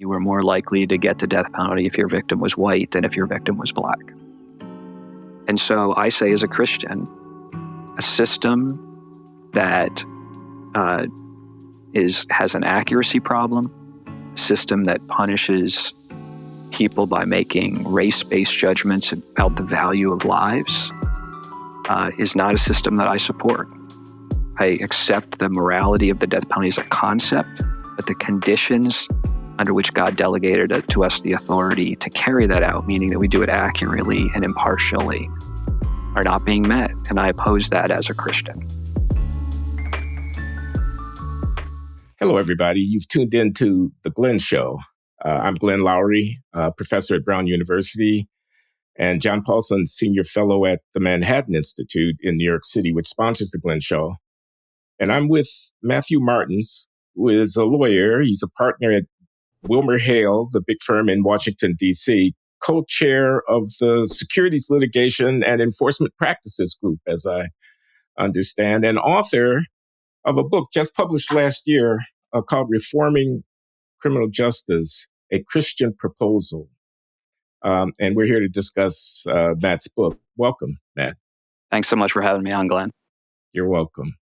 You were more likely to get the death penalty if your victim was white than if your victim was black. And so I say, as a Christian, a system that has an accuracy problem, a system that punishes people by making race-based judgments about the value of lives, is not a system that I support. I accept the morality of the death penalty as a concept, but the conditions under which God delegated it to us the authority to carry that out, meaning that we do it accurately and impartially, are not being met. And I oppose that as a Christian. Hello, everybody. You've tuned in to The Glenn Show. I'm Glenn Loury, professor at Brown University, and John Paulson, senior fellow at the Manhattan Institute in New York City, which sponsors The Glenn Show. And I'm with Matthew Martens, who is a lawyer. He's a partner at WilmerHale, the big firm in Washington, D.C., co-chair of the Securities Litigation and Enforcement Practices Group, as I understand, and author of a book just published last year called Reforming Criminal Justice, A Christian Proposal. And we're here to discuss Matt's book. Welcome, Matt. Thanks so much for having me on, Glenn. You're welcome.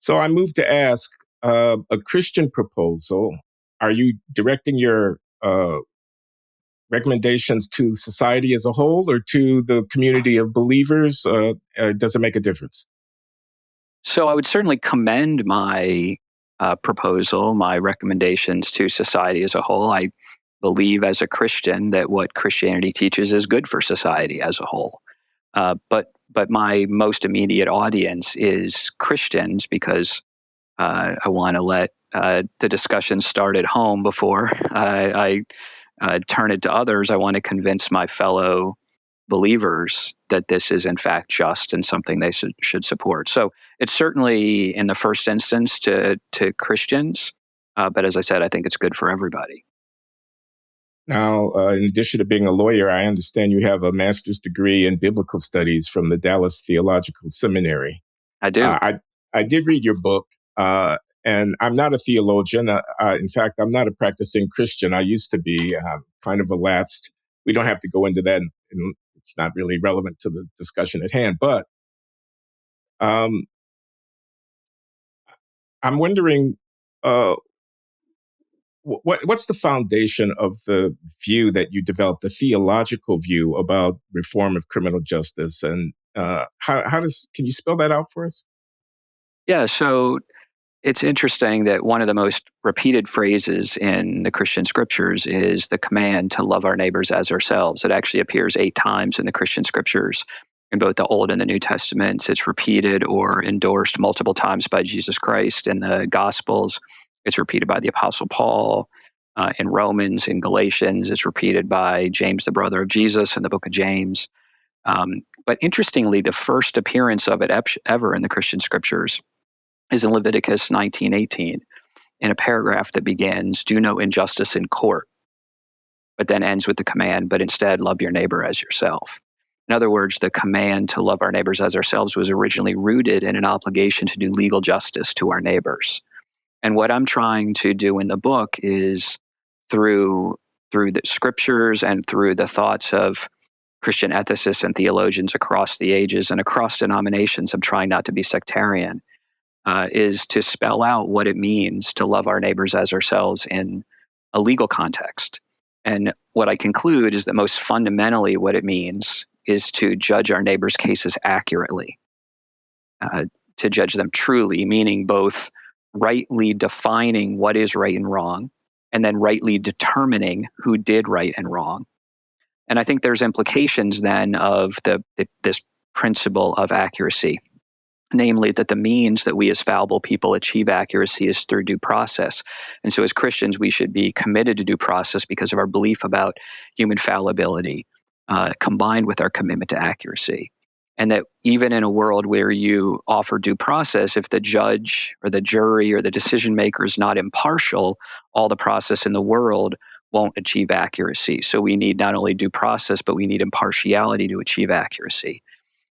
So I moved to ask, a Christian proposal, are you directing your recommendations to society as a whole or to the community of believers? Does it make a difference? So I would certainly commend my proposal, my recommendations to society as a whole. I believe as a Christian that what Christianity teaches is good for society as a whole. But my most immediate audience is Christians, because I want to let the discussion start at home before I turn it to others. I want to convince my fellow believers that this is in fact just and something they should support. So it's certainly in the first instance to Christians, but as I said, I think it's good for everybody. Now, in addition to being a lawyer, I understand you have a master's degree in biblical studies from the Dallas Theological Seminary. I do. I did read your book, and I'm not a theologian. In fact, I'm not a practicing Christian. I used to be kind of a lapsed. We don't have to go into that. And it's not really relevant to the discussion at hand. But I'm wondering, what's the foundation of the view that you developed, the theological view about reform of criminal justice, and can you spell that out for us? Yeah, so it's interesting that one of the most repeated phrases in the Christian scriptures is the command to love our neighbors as ourselves. It actually appears 8 times in the Christian scriptures in both the Old and the New Testaments. It's repeated or endorsed multiple times by Jesus Christ in the Gospels. It's repeated by the Apostle Paul in Romans, in Galatians. It's repeated by James, the brother of Jesus, in the book of James. But interestingly, the first appearance of it ever in the Christian scriptures is in Leviticus 19:18, in a paragraph that begins, "Do no injustice in court," but then ends with the command, "But instead love your neighbor as yourself." In other words, the command to love our neighbors as ourselves was originally rooted in an obligation to do legal justice to our neighbors. And what I'm trying to do in the book is through the scriptures and through the thoughts of Christian ethicists and theologians across the ages and across denominations, I'm trying not to be sectarian, is to spell out what it means to love our neighbors as ourselves in a legal context. And what I conclude is that most fundamentally what it means is to judge our neighbors' cases accurately, to judge them truly, meaning both rightly defining what is right and wrong, and then rightly determining who did right and wrong. And I think there's implications then of this principle of accuracy, namely that the means that we as fallible people achieve accuracy is through due process. And so as Christians, we should be committed to due process because of our belief about human fallibility, combined with our commitment to accuracy. And that even in a world where you offer due process, if the judge or the jury or the decision maker is not impartial, all the process in the world won't achieve accuracy. So we need not only due process, but we need impartiality to achieve accuracy.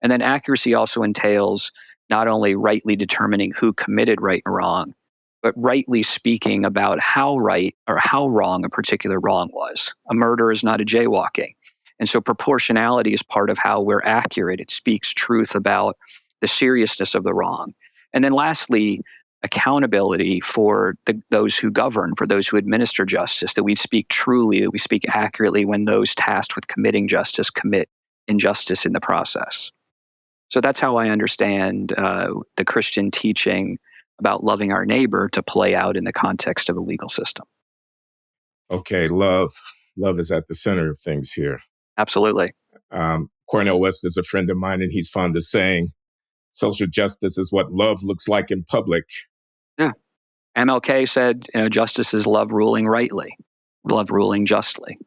And then accuracy also entails not only rightly determining who committed right and wrong, but rightly speaking about how right or how wrong a particular wrong was. A murder is not a jaywalking. And so proportionality is part of how we're accurate. It speaks truth about the seriousness of the wrong. And then lastly, accountability for those who govern, for those who administer justice, that we speak truly, that we speak accurately when those tasked with committing justice commit injustice in the process. So that's how I understand the Christian teaching about loving our neighbor to play out in the context of a legal system. Okay, love. Love is at the center of things here. Absolutely. Cornel West is a friend of mine, and he's fond of saying, social justice is what love looks like in public. Yeah. MLK said, justice is love ruling rightly, love ruling justly.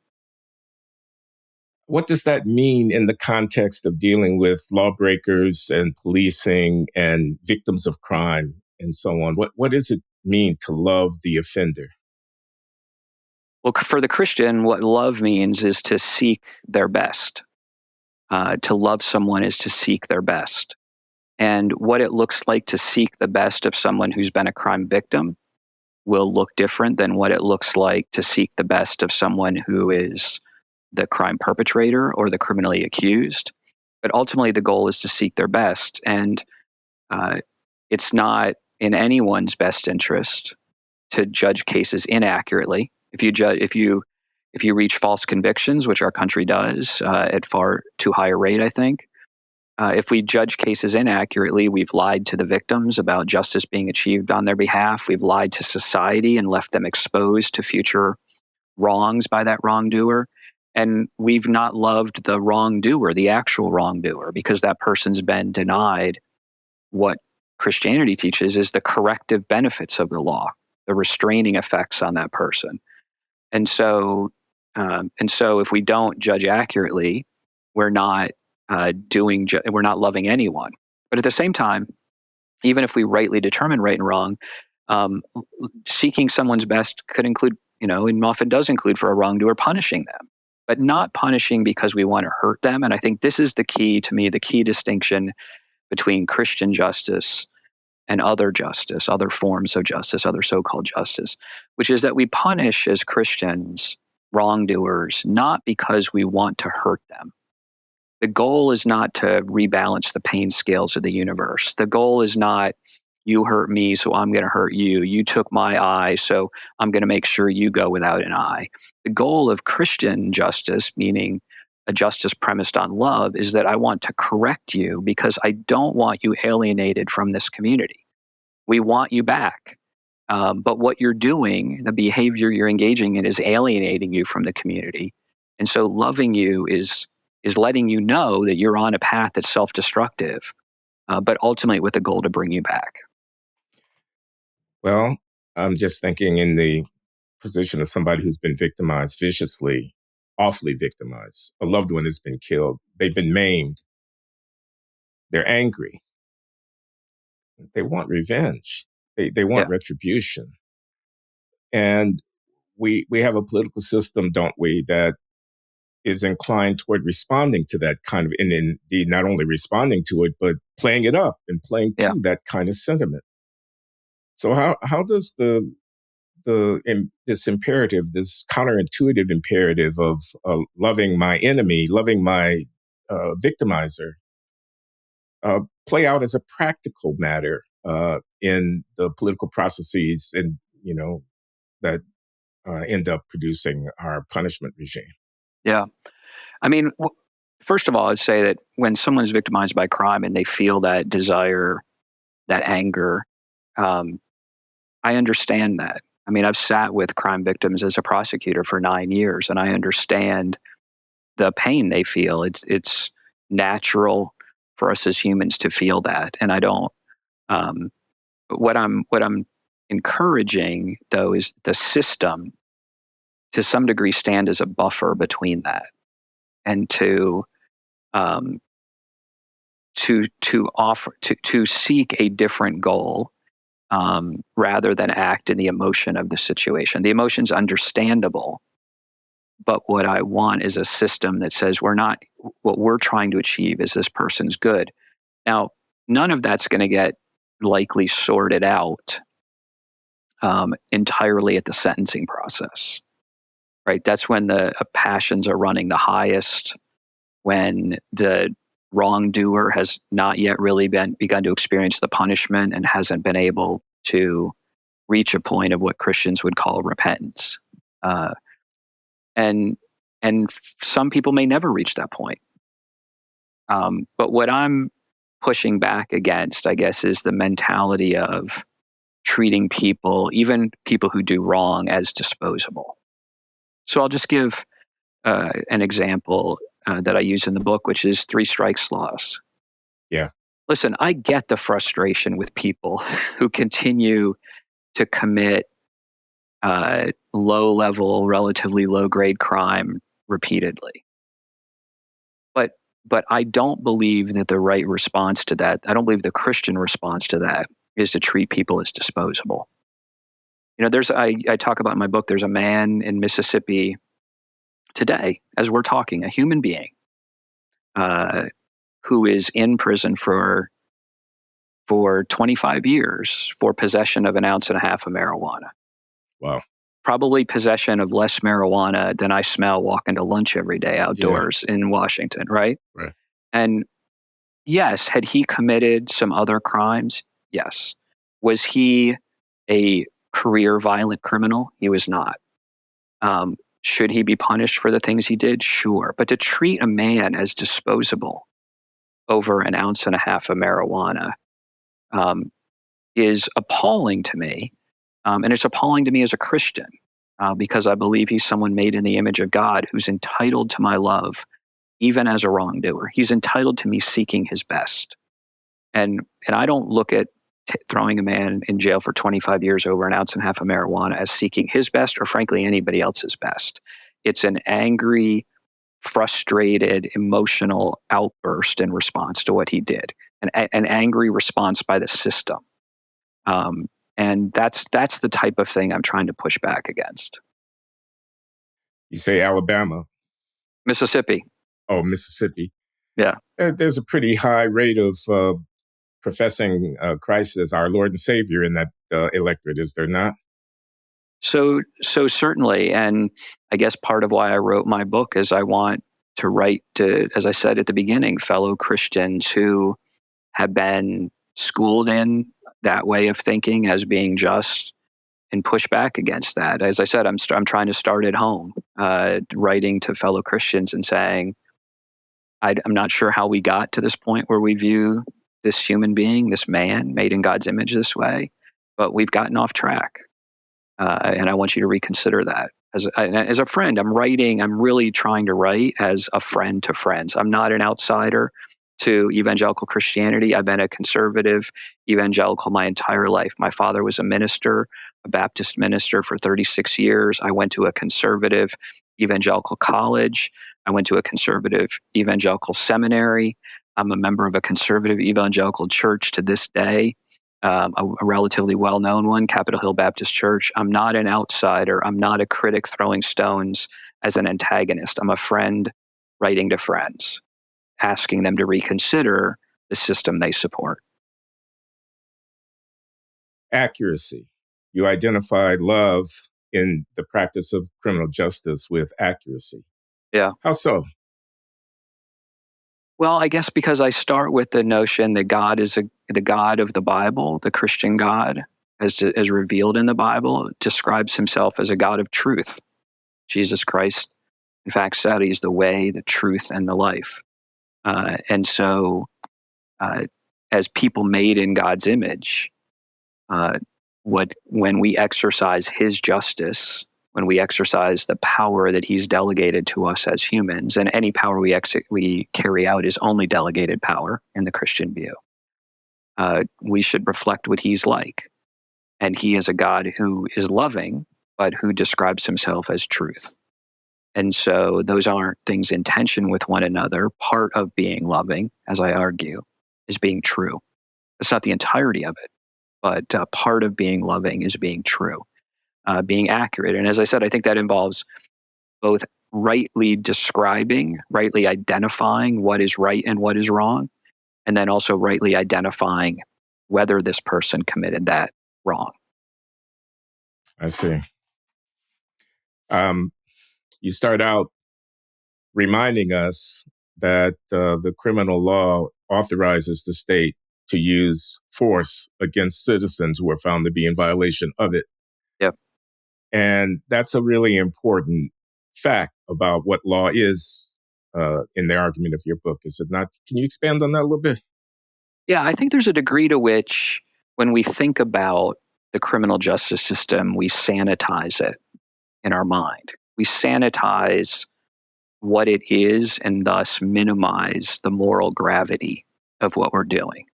What does that mean in the context of dealing with lawbreakers and policing and victims of crime and so on? What does it mean to love the offender? Well, for the Christian, what love means is to seek their best. To love someone is to seek their best. And what it looks like to seek the best of someone who's been a crime victim will look different than what it looks like to seek the best of someone who is the crime perpetrator or the criminally accused. But ultimately, the goal is to seek their best. And it's not in anyone's best interest to judge cases inaccurately. If you reach false convictions, which our country does at far too high a rate, I think, if we judge cases inaccurately, we've lied to the victims about justice being achieved on their behalf. We've lied to society and left them exposed to future wrongs by that wrongdoer. And we've not loved the wrongdoer, the actual wrongdoer, because that person's been denied what Christianity teaches is the corrective benefits of the law, the restraining effects on that person. And so if we don't judge accurately, we're not we're not loving anyone. But at the same time, even if we rightly determine right and wrong, um, seeking someone's best could include, and often does include for a wrongdoer, punishing them, but not punishing because we want to hurt them. And I think this is the key to me, the key distinction between Christian justice and other justice, other forms of justice, other so-called justice, which is that we punish as Christians wrongdoers not because we want to hurt them. The goal is not to rebalance the pain scales of the universe. The goal is not, you hurt me, so I'm going to hurt you. You took my eye, so I'm going to make sure you go without an eye. The goal of Christian justice, meaning a justice premised on love, is that I want to correct you because I don't want you alienated from this community. We want you back. But what you're doing, the behavior you're engaging in, is alienating you from the community. And so loving you is letting you know that you're on a path that's self-destructive, but ultimately with the goal to bring you back. Well, I'm just thinking in the position of somebody who's been victimized viciously, awfully victimized. A loved one has been killed. They've been maimed. They're angry. They want revenge. They want retribution. And we have a political system, don't we, that is inclined toward responding to that kind of, and indeed not only responding to it, but playing it up and playing to that kind of sentiment. So how does this imperative, this counterintuitive imperative of loving my enemy, loving my victimizer, play out as a practical matter in the political processes and that end up producing our punishment regime? Yeah. I mean, first of all, I'd say that when someone's victimized by crime and they feel that desire, that anger, I understand that. I mean, I've sat with crime victims as a prosecutor for 9 years, and I understand the pain they feel. It's natural for us as humans to feel that, and I don't. Um, what I'm encouraging though is the system to some degree stand as a buffer between that, and um, to seek a different goal rather than act in the emotion of the situation. The emotion's understandable, but what I want is a system that says what we're trying to achieve is this person's good. Now, none of that's going to get likely sorted out entirely at the sentencing process, right? That's when the passions are running the highest, when the wrongdoer has not yet really begun to experience the punishment and hasn't been able to reach a point of what Christians would call repentance. Uh, and some people may never reach that point. But what I'm pushing back against, I guess, is the mentality of treating people, even people who do wrong, as disposable. So I'll just give an example that I use in the book, which is three strikes laws. Yeah. Listen, I get the frustration with people who continue to commit low level, relatively low grade crime repeatedly. But I don't believe that the right response to that, I don't believe the Christian response to that is to treat people as disposable. I talk about in my book, there's a man in Mississippi today, as we're talking, a human being uh, who is in prison for 25 years for possession of 1.5 ounces of marijuana. Wow. Probably possession of less marijuana than I smell walking to lunch every day Yeah. outdoors in Washington, right? Right. And yes, had he committed some other crimes? Yes. Was he a career violent criminal? He was not. Should he be punished for the things he did? Sure. But to treat a man as disposable over 1.5 ounces of marijuana is appalling to me. And it's appalling to me as a Christian because I believe he's someone made in the image of God who's entitled to my love, even as a wrongdoer. He's entitled to me seeking his best. And I don't look at throwing a man in jail for 25 years over 1.5 ounces of marijuana as seeking his best or frankly anybody else's best. It's an angry, frustrated, emotional outburst in response to what he did, an angry response by the system. And that's the type of thing I'm trying to push back against. You say Alabama. Mississippi. Oh, Mississippi. Yeah. There's a pretty high rate of professing Christ as our Lord and Savior in that electorate, is there not? So certainly, and I guess part of why I wrote my book is I want to write to, as I said at the beginning, fellow Christians who have been schooled in that way of thinking as being just, and push back against that. As I said, I'm trying to start at home, writing to fellow Christians and saying, I'm not sure how we got to this point where we view this human being, this man made in God's image this way, but we've gotten off track. And I want you to reconsider that. As a friend, I'm really trying to write as a friend to friends. I'm not an outsider to evangelical Christianity. I've been a conservative evangelical my entire life. My father was a minister, a Baptist minister for 36 years. I went to a conservative evangelical college. I went to a conservative evangelical seminary. I'm a member of a conservative evangelical church to this day. A relatively well-known one, Capitol Hill Baptist Church. I'm not an outsider. I'm not a critic throwing stones as an antagonist. I'm a friend writing to friends, asking them to reconsider the system they support. Accuracy. You identify love in the practice of criminal justice with accuracy. Yeah. How so? Well, I guess because I start with the notion that God is the God of the Bible, the Christian God, as revealed in the Bible, describes himself as a God of truth. Jesus Christ, in fact, said he's the way, the truth, and the life. And so, as people made in God's image, when we exercise his justice, when we exercise the power that he's delegated to us as humans, and any power we carry out is only delegated power in the Christian view, we should reflect what he's like. And he is a God who is loving, but who describes himself as truth. And so those aren't things in tension with one another. Part of being loving, as I argue, is being true. It's not the entirety of it, but part of being loving is being true, being accurate. And as I said, I think that involves both rightly describing, rightly identifying what is right and what is wrong, and then also rightly identifying whether this person committed that wrong. I see. You start out reminding us that the criminal law authorizes the state to use force against citizens who are found to be in violation of it. Yep. And that's a really important fact about what law is in the argument of your book, is it not? Can you expand on that a little bit? Yeah, I think there's a degree to which when we think about the criminal justice system, we sanitize it in our mind. We sanitize what it is and thus minimize the moral gravity of what we're doing.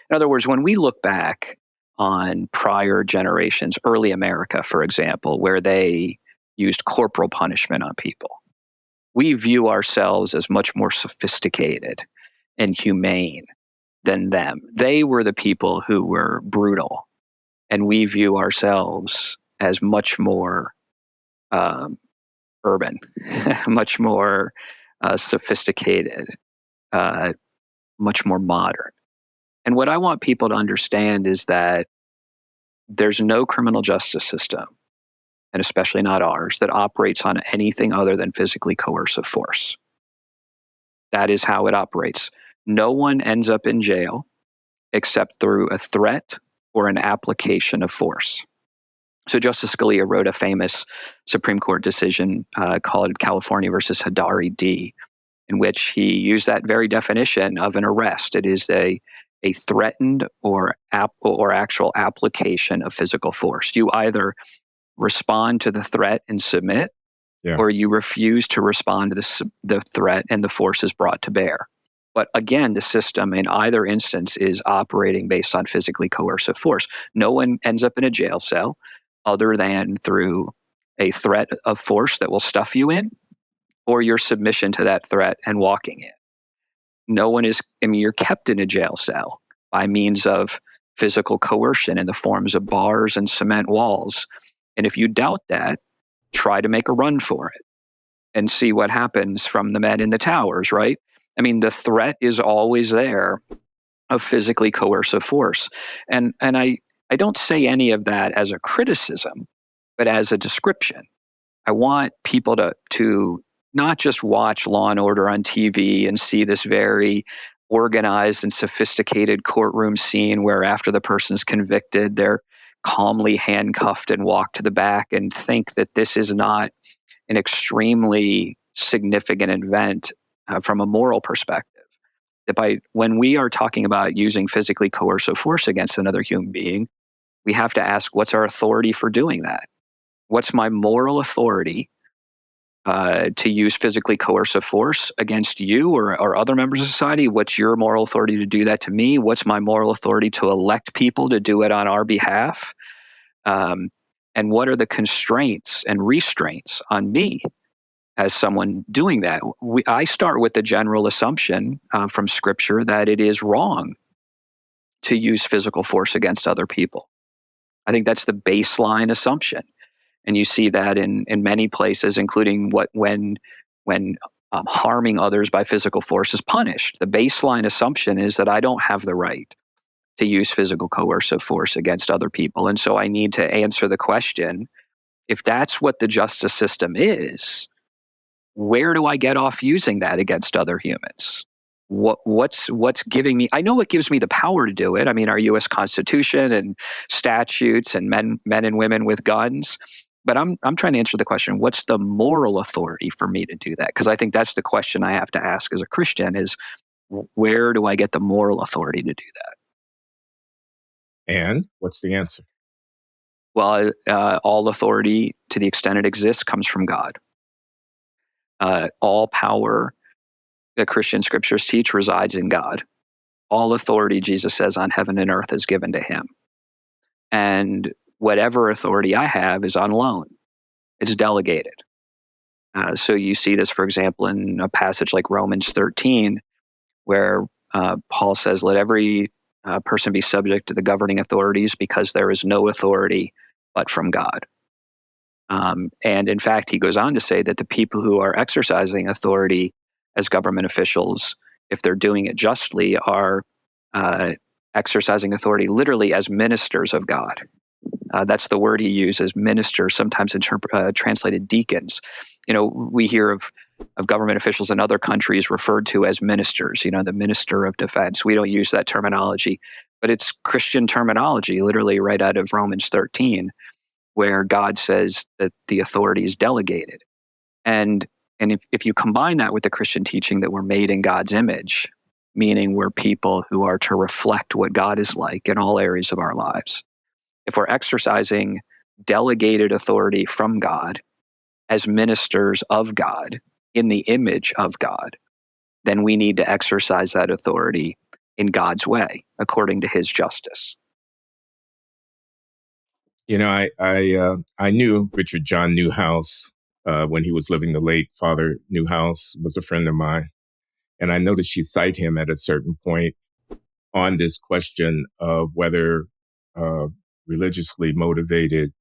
In other words, when we look back on prior generations, early America, for example, where they used corporal punishment on people, we view ourselves as much more sophisticated and humane than them. They were the people who were brutal, and we view ourselves as much more urban, much more sophisticated, much more modern. And what I want people to understand is that there's no criminal justice system, and especially not ours, that operates on anything other than physically coercive force. That is how it operates. No one ends up in jail except through a threat or an application of force. So Justice Scalia wrote a famous Supreme Court decision called California versus Hadari D, in which he used that very definition of an arrest. It is a threatened or actual application of physical force. You either respond to the threat and submit, or you refuse to respond to the threat and the force is brought to bear. But again, the system in either instance is operating based on physically coercive force. No one ends up in a jail cell other than through a threat of force that will stuff you in, or your submission to that threat and walking in. No one is, you're kept in a jail cell by means of physical coercion in the forms of bars and cement walls. And if you doubt that, try to make a run for it and see what happens from the men in the towers, right? The threat is always there of physically coercive force. And I don't say any of that as a criticism, but as a description. I want people to not just watch Law and Order on TV and see this very organized and sophisticated courtroom scene where after the person's convicted, they're calmly handcuffed and walked to the back, and think that this is not an extremely significant event from a moral perspective. That when we are talking about using physically coercive force against another human being, we have to ask, what's our authority for doing that? What's my moral authority to use physically coercive force against you or other members of society? What's your moral authority to do that to me? What's my moral authority to elect people to do it on our behalf? And what are the constraints and restraints on me as someone doing that? I start with the general assumption from Scripture that it is wrong to use physical force against other people. I think that's the baseline assumption. And you see that in many places, including when harming others by physical force is punished. The baseline assumption is that I don't have the right to use physical coercive force against other people. And so I need to answer the question, if that's what the justice system is, where do I get off using that against other humans? What's giving me? I know it gives me the power to do it. Our U.S. Constitution and statutes and men and women with guns. But I'm trying to answer the question: what's the moral authority for me to do that? Because I think that's the question I have to ask as a Christian: is where do I get the moral authority to do that? And what's the answer? Well, all authority, to the extent it exists, comes from God. All power, the Christian scriptures teach, resides in God. All authority, Jesus says, on heaven and earth is given to him. And whatever authority I have is on loan. It's delegated. So you see this, for example, in a passage like Romans 13, where Paul says, let every person be subject to the governing authorities, because there is no authority but from God. And in fact, he goes on to say that the people who are exercising authority as government officials, if they're doing it justly, are exercising authority literally as ministers of God. That's the word he uses, ministers, sometimes translated deacons. We hear of government officials in other countries referred to as ministers, the minister of defense. We don't use that terminology, but it's Christian terminology, literally right out of Romans 13, where God says that the authority is delegated. And if you combine that with the Christian teaching that we're made in God's image, meaning we're people who are to reflect what God is like in all areas of our lives, if we're exercising delegated authority from God as ministers of God in the image of God, then we need to exercise that authority in God's way, according to his justice. I knew Richard John Newhouse when he was living. The late Father Newhouse was a friend of mine. And I noticed you cite him at a certain point on this question of whether religiously motivated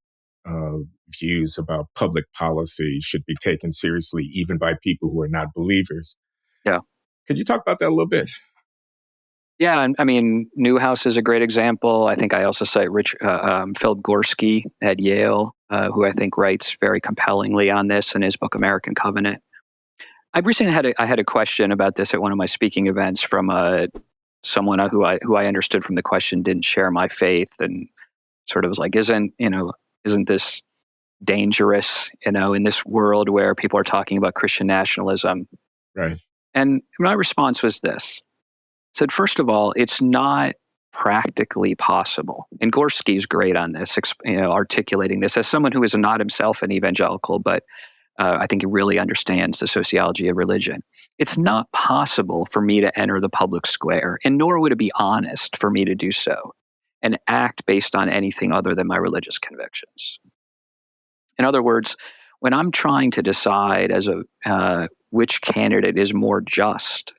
views about public policy should be taken seriously, even by people who are not believers. Yeah. Could you talk about that a little bit? Yeah, I mean, Newhouse is a great example. I think I also cite Philip Gorski at Yale, who I think writes very compellingly on this in his book American Covenant. I've recently had a question about this at one of my speaking events from someone who I understood from the question didn't share my faith, and sort of was like, isn't this dangerous, in this world where people are talking about Christian nationalism? Right. And my response was this. I said, first of all, it's not practically possible. And Gorski's great on this, articulating this as someone who is not himself an evangelical, but I think he really understands the sociology of religion. It's not possible for me to enter the public square, and nor would it be honest for me to do so and act based on anything other than my religious convictions. In other words, when I'm trying to decide as which candidate is more just,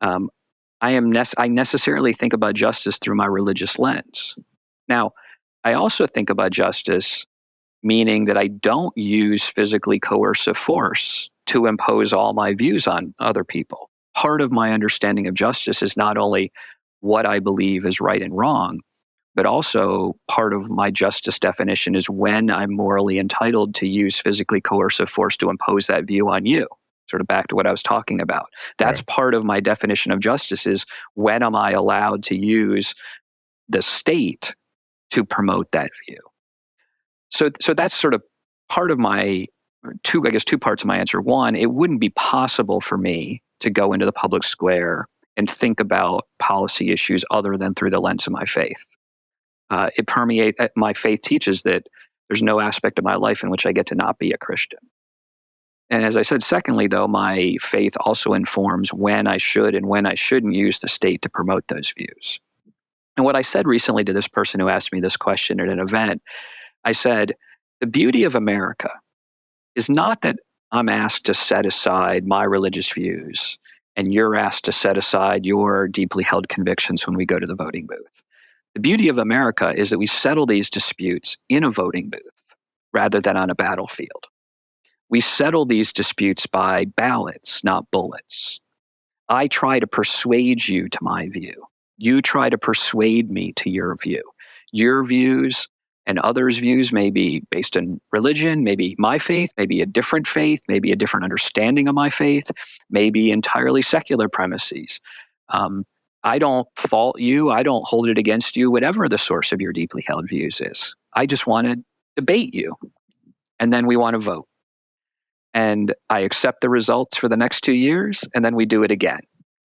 I necessarily think about justice through my religious lens. Now, I also think about justice meaning that I don't use physically coercive force to impose all my views on other people. Part of my understanding of justice is not only what I believe is right and wrong, but also part of my justice definition is when I'm morally entitled to use physically coercive force to impose that view on you. Sort of back to what I was talking about. That's right. Part of my definition of justice is when am I allowed to use the state to promote that view? So that's sort of part of my two parts of my answer. One, it wouldn't be possible for me to go into the public square and think about policy issues other than through the lens of my faith. My faith teaches that there's no aspect of my life in which I get to not be a Christian. And as I said, secondly, though, my faith also informs when I should and when I shouldn't use the state to promote those views. And what I said recently to this person who asked me this question at an event, I said, the beauty of America is not that I'm asked to set aside my religious views and you're asked to set aside your deeply held convictions when we go to the voting booth. The beauty of America is that we settle these disputes in a voting booth rather than on a battlefield. We settle these disputes by ballots, not bullets. I try to persuade you to my view. You try to persuade me to your view. Your views and others' views may be based in religion, maybe my faith, maybe a different faith, maybe a different understanding of my faith, maybe entirely secular premises. I don't fault you. I don't hold it against you, whatever the source of your deeply held views is. I just want to debate you. And then we want to vote. And I accept the results for the next 2 years, and then we do it again.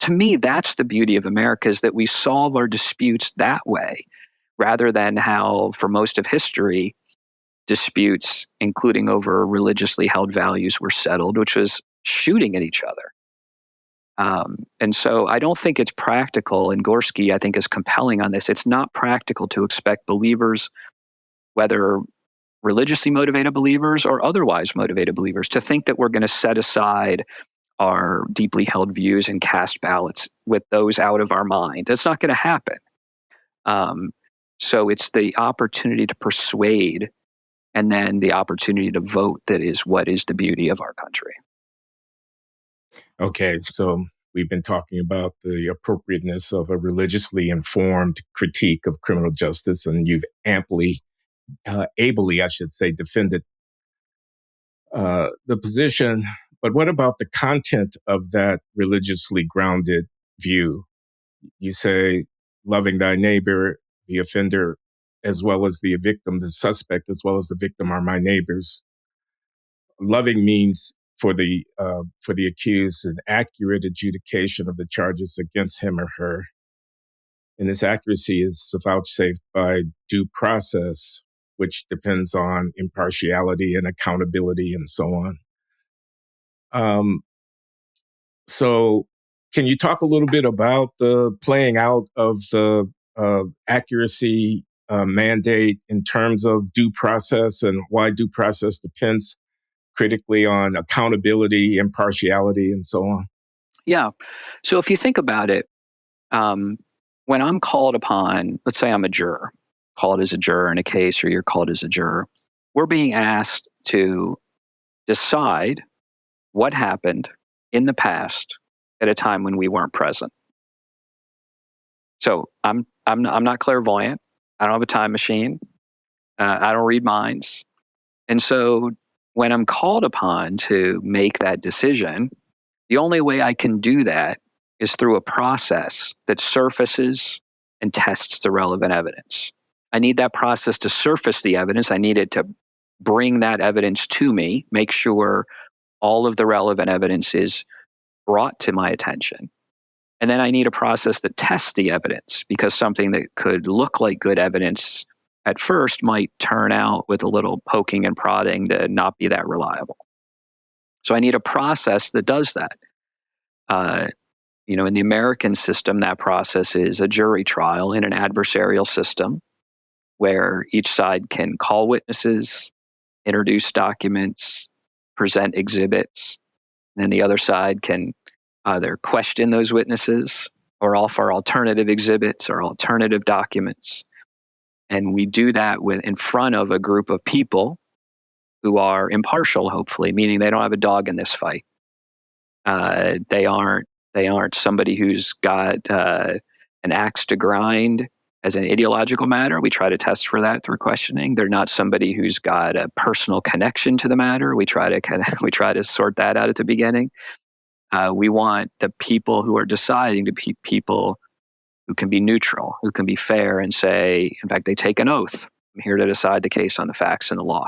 To me, that's the beauty of America, is that we solve our disputes that way, rather than how, for most of history, disputes, including over religiously held values, were settled, which was shooting at each other. And so I don't think it's practical, and Gorski, I think, is compelling on this. It's not practical to expect believers, whether religiously motivated believers or otherwise motivated believers, to think that we're going to set aside our deeply held views and cast ballots with those out of our mind. That's not going to happen. So it's the opportunity to persuade and then the opportunity to vote that is what is the beauty of our country. Okay, so we've been talking about the appropriateness of a religiously informed critique of criminal justice, and you've amply ably, I should say, defended the position. But what about the content of that religiously grounded view? You say loving thy neighbor, the offender, as well as the victim, the suspect, as well as the victim are my neighbors. Loving means for the accused an accurate adjudication of the charges against him or her, and this accuracy is vouchsafed by due process, which depends on impartiality and accountability and so on. So can you talk a little bit about the playing out of the accuracy mandate in terms of due process and why due process depends critically on accountability, impartiality, and so on? Yeah. So if you think about it, when I'm called upon, let's say I'm a juror, called as a juror in a case, or you're called as a juror, we're being asked to decide what happened in the past at a time when we weren't present. So I'm not clairvoyant. I don't have a time machine. I don't read minds. And so when I'm called upon to make that decision, the only way I can do that is through a process that surfaces and tests the relevant evidence. I need that process to surface the evidence. I need it to bring that evidence to me, make sure all of the relevant evidence is brought to my attention. And then I need a process that tests the evidence, because something that could look like good evidence at first might turn out, with a little poking and prodding, to not be that reliable. So I need a process that does that. In the American system, that process is a jury trial in an adversarial system where each side can call witnesses, introduce documents, present exhibits, and then the other side can either question those witnesses or offer alternative exhibits or alternative documents. And we do that in front of a group of people who are impartial, hopefully, meaning they don't have a dog in this fight. They aren't somebody who's got an axe to grind as an ideological matter. We try to test for that through questioning. They're not somebody who's got a personal connection to the matter. We try to sort that out at the beginning. We want the people who are deciding to be people who can be neutral, who can be fair, and say, in fact, they take an oath. I'm here to decide the case on the facts and the law.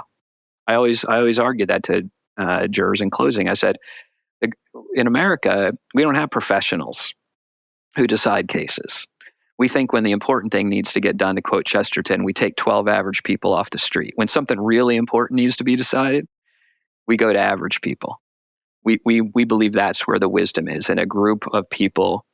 I always argue that to jurors in closing. I said, in America, we don't have professionals who decide cases. We think when the important thing needs to get done, to quote Chesterton, we take 12 average people off the street. When something really important needs to be decided, we go to average people. We believe that's where the wisdom is, in a group of people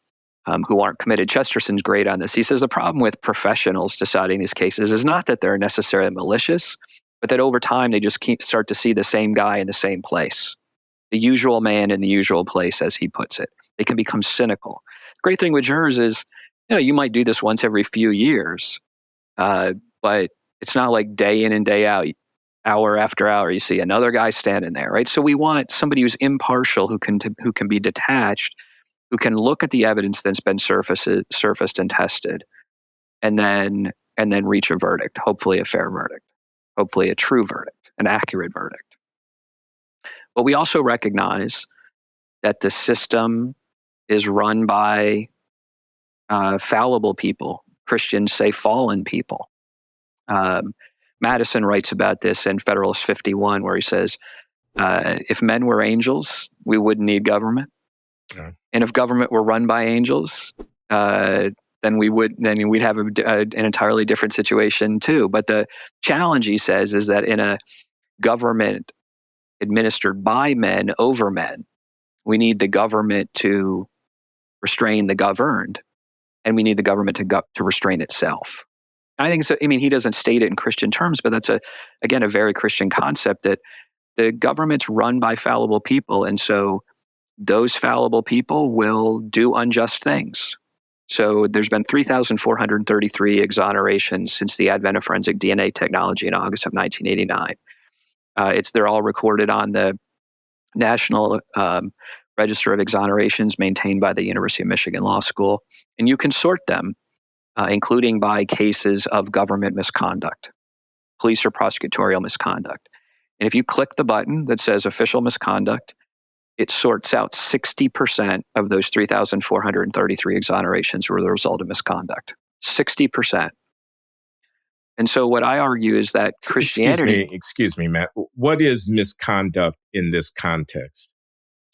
who aren't committed. Chesterton's great on this. He says the problem with professionals deciding these cases is not that they're necessarily malicious, but that over time they just start to see the same guy in the same place, the usual man in the usual place, as he puts it. They can become cynical. The great thing with jurors is, you might do this once every few years, but it's not like day in and day out, hour after hour, you see another guy standing there, right? So we want somebody who's impartial, who can be detached, who can look at the evidence that's been surfaced and tested, and then reach a verdict, hopefully a fair verdict, hopefully a true verdict, an accurate verdict. But we also recognize that the system is run by fallible people. Christians say fallen people. Madison writes about this in Federalist 51, where he says, if men were angels, we wouldn't need government. Yeah. And if government were run by angels, then we'd have an entirely different situation too. But the challenge, he says, is that in a government administered by men over men, we need the government to restrain the governed, and we need the government to restrain itself. I think so. I mean, he doesn't state it in Christian terms, but that's a very Christian concept, that the government's run by fallible people, and so those fallible people will do unjust things. So there's been 3,433 exonerations since the advent of forensic DNA technology in August of 1989. They're all recorded on the National Register of Exonerations maintained by the University of Michigan Law School, and you can sort them, including by cases of government misconduct. police or prosecutorial misconduct. And if you click the button that says official misconduct, it sorts out 60% of those 3,433 exonerations were the result of misconduct. 60%. And so what I argue is that Christianity... Excuse me, Matt. What is misconduct in this context?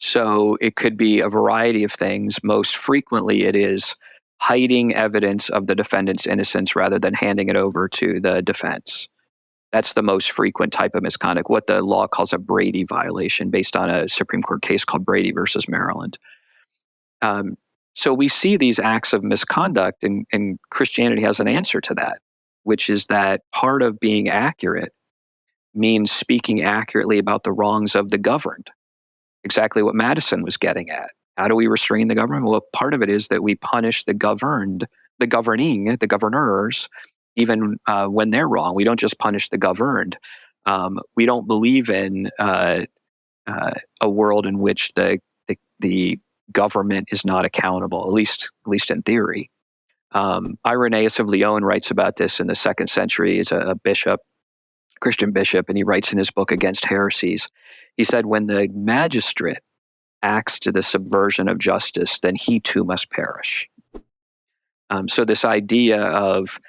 So it could be a variety of things. Most frequently, it is hiding evidence of the defendant's innocence rather than handing it over to the defense. That's the most frequent type of misconduct, what the law calls a Brady violation, based on a Supreme Court case called Brady versus Maryland. So we see these acts of misconduct, and Christianity has an answer to that, which is that part of being accurate means speaking accurately about the wrongs of the governed. Exactly what Madison was getting at. How do we restrain the government? Well, part of it is that we punish the governed, the governing, the governors, even when they're wrong. We don't just punish the governed. We don't believe in a world in which the government is not accountable, at least in theory. Irenaeus of Lyon writes about this in the 2nd century. He's a bishop, Christian bishop, and he writes in his book Against Heresies. He said, when the magistrate acts to the subversion of justice, then he too must perish. So this idea of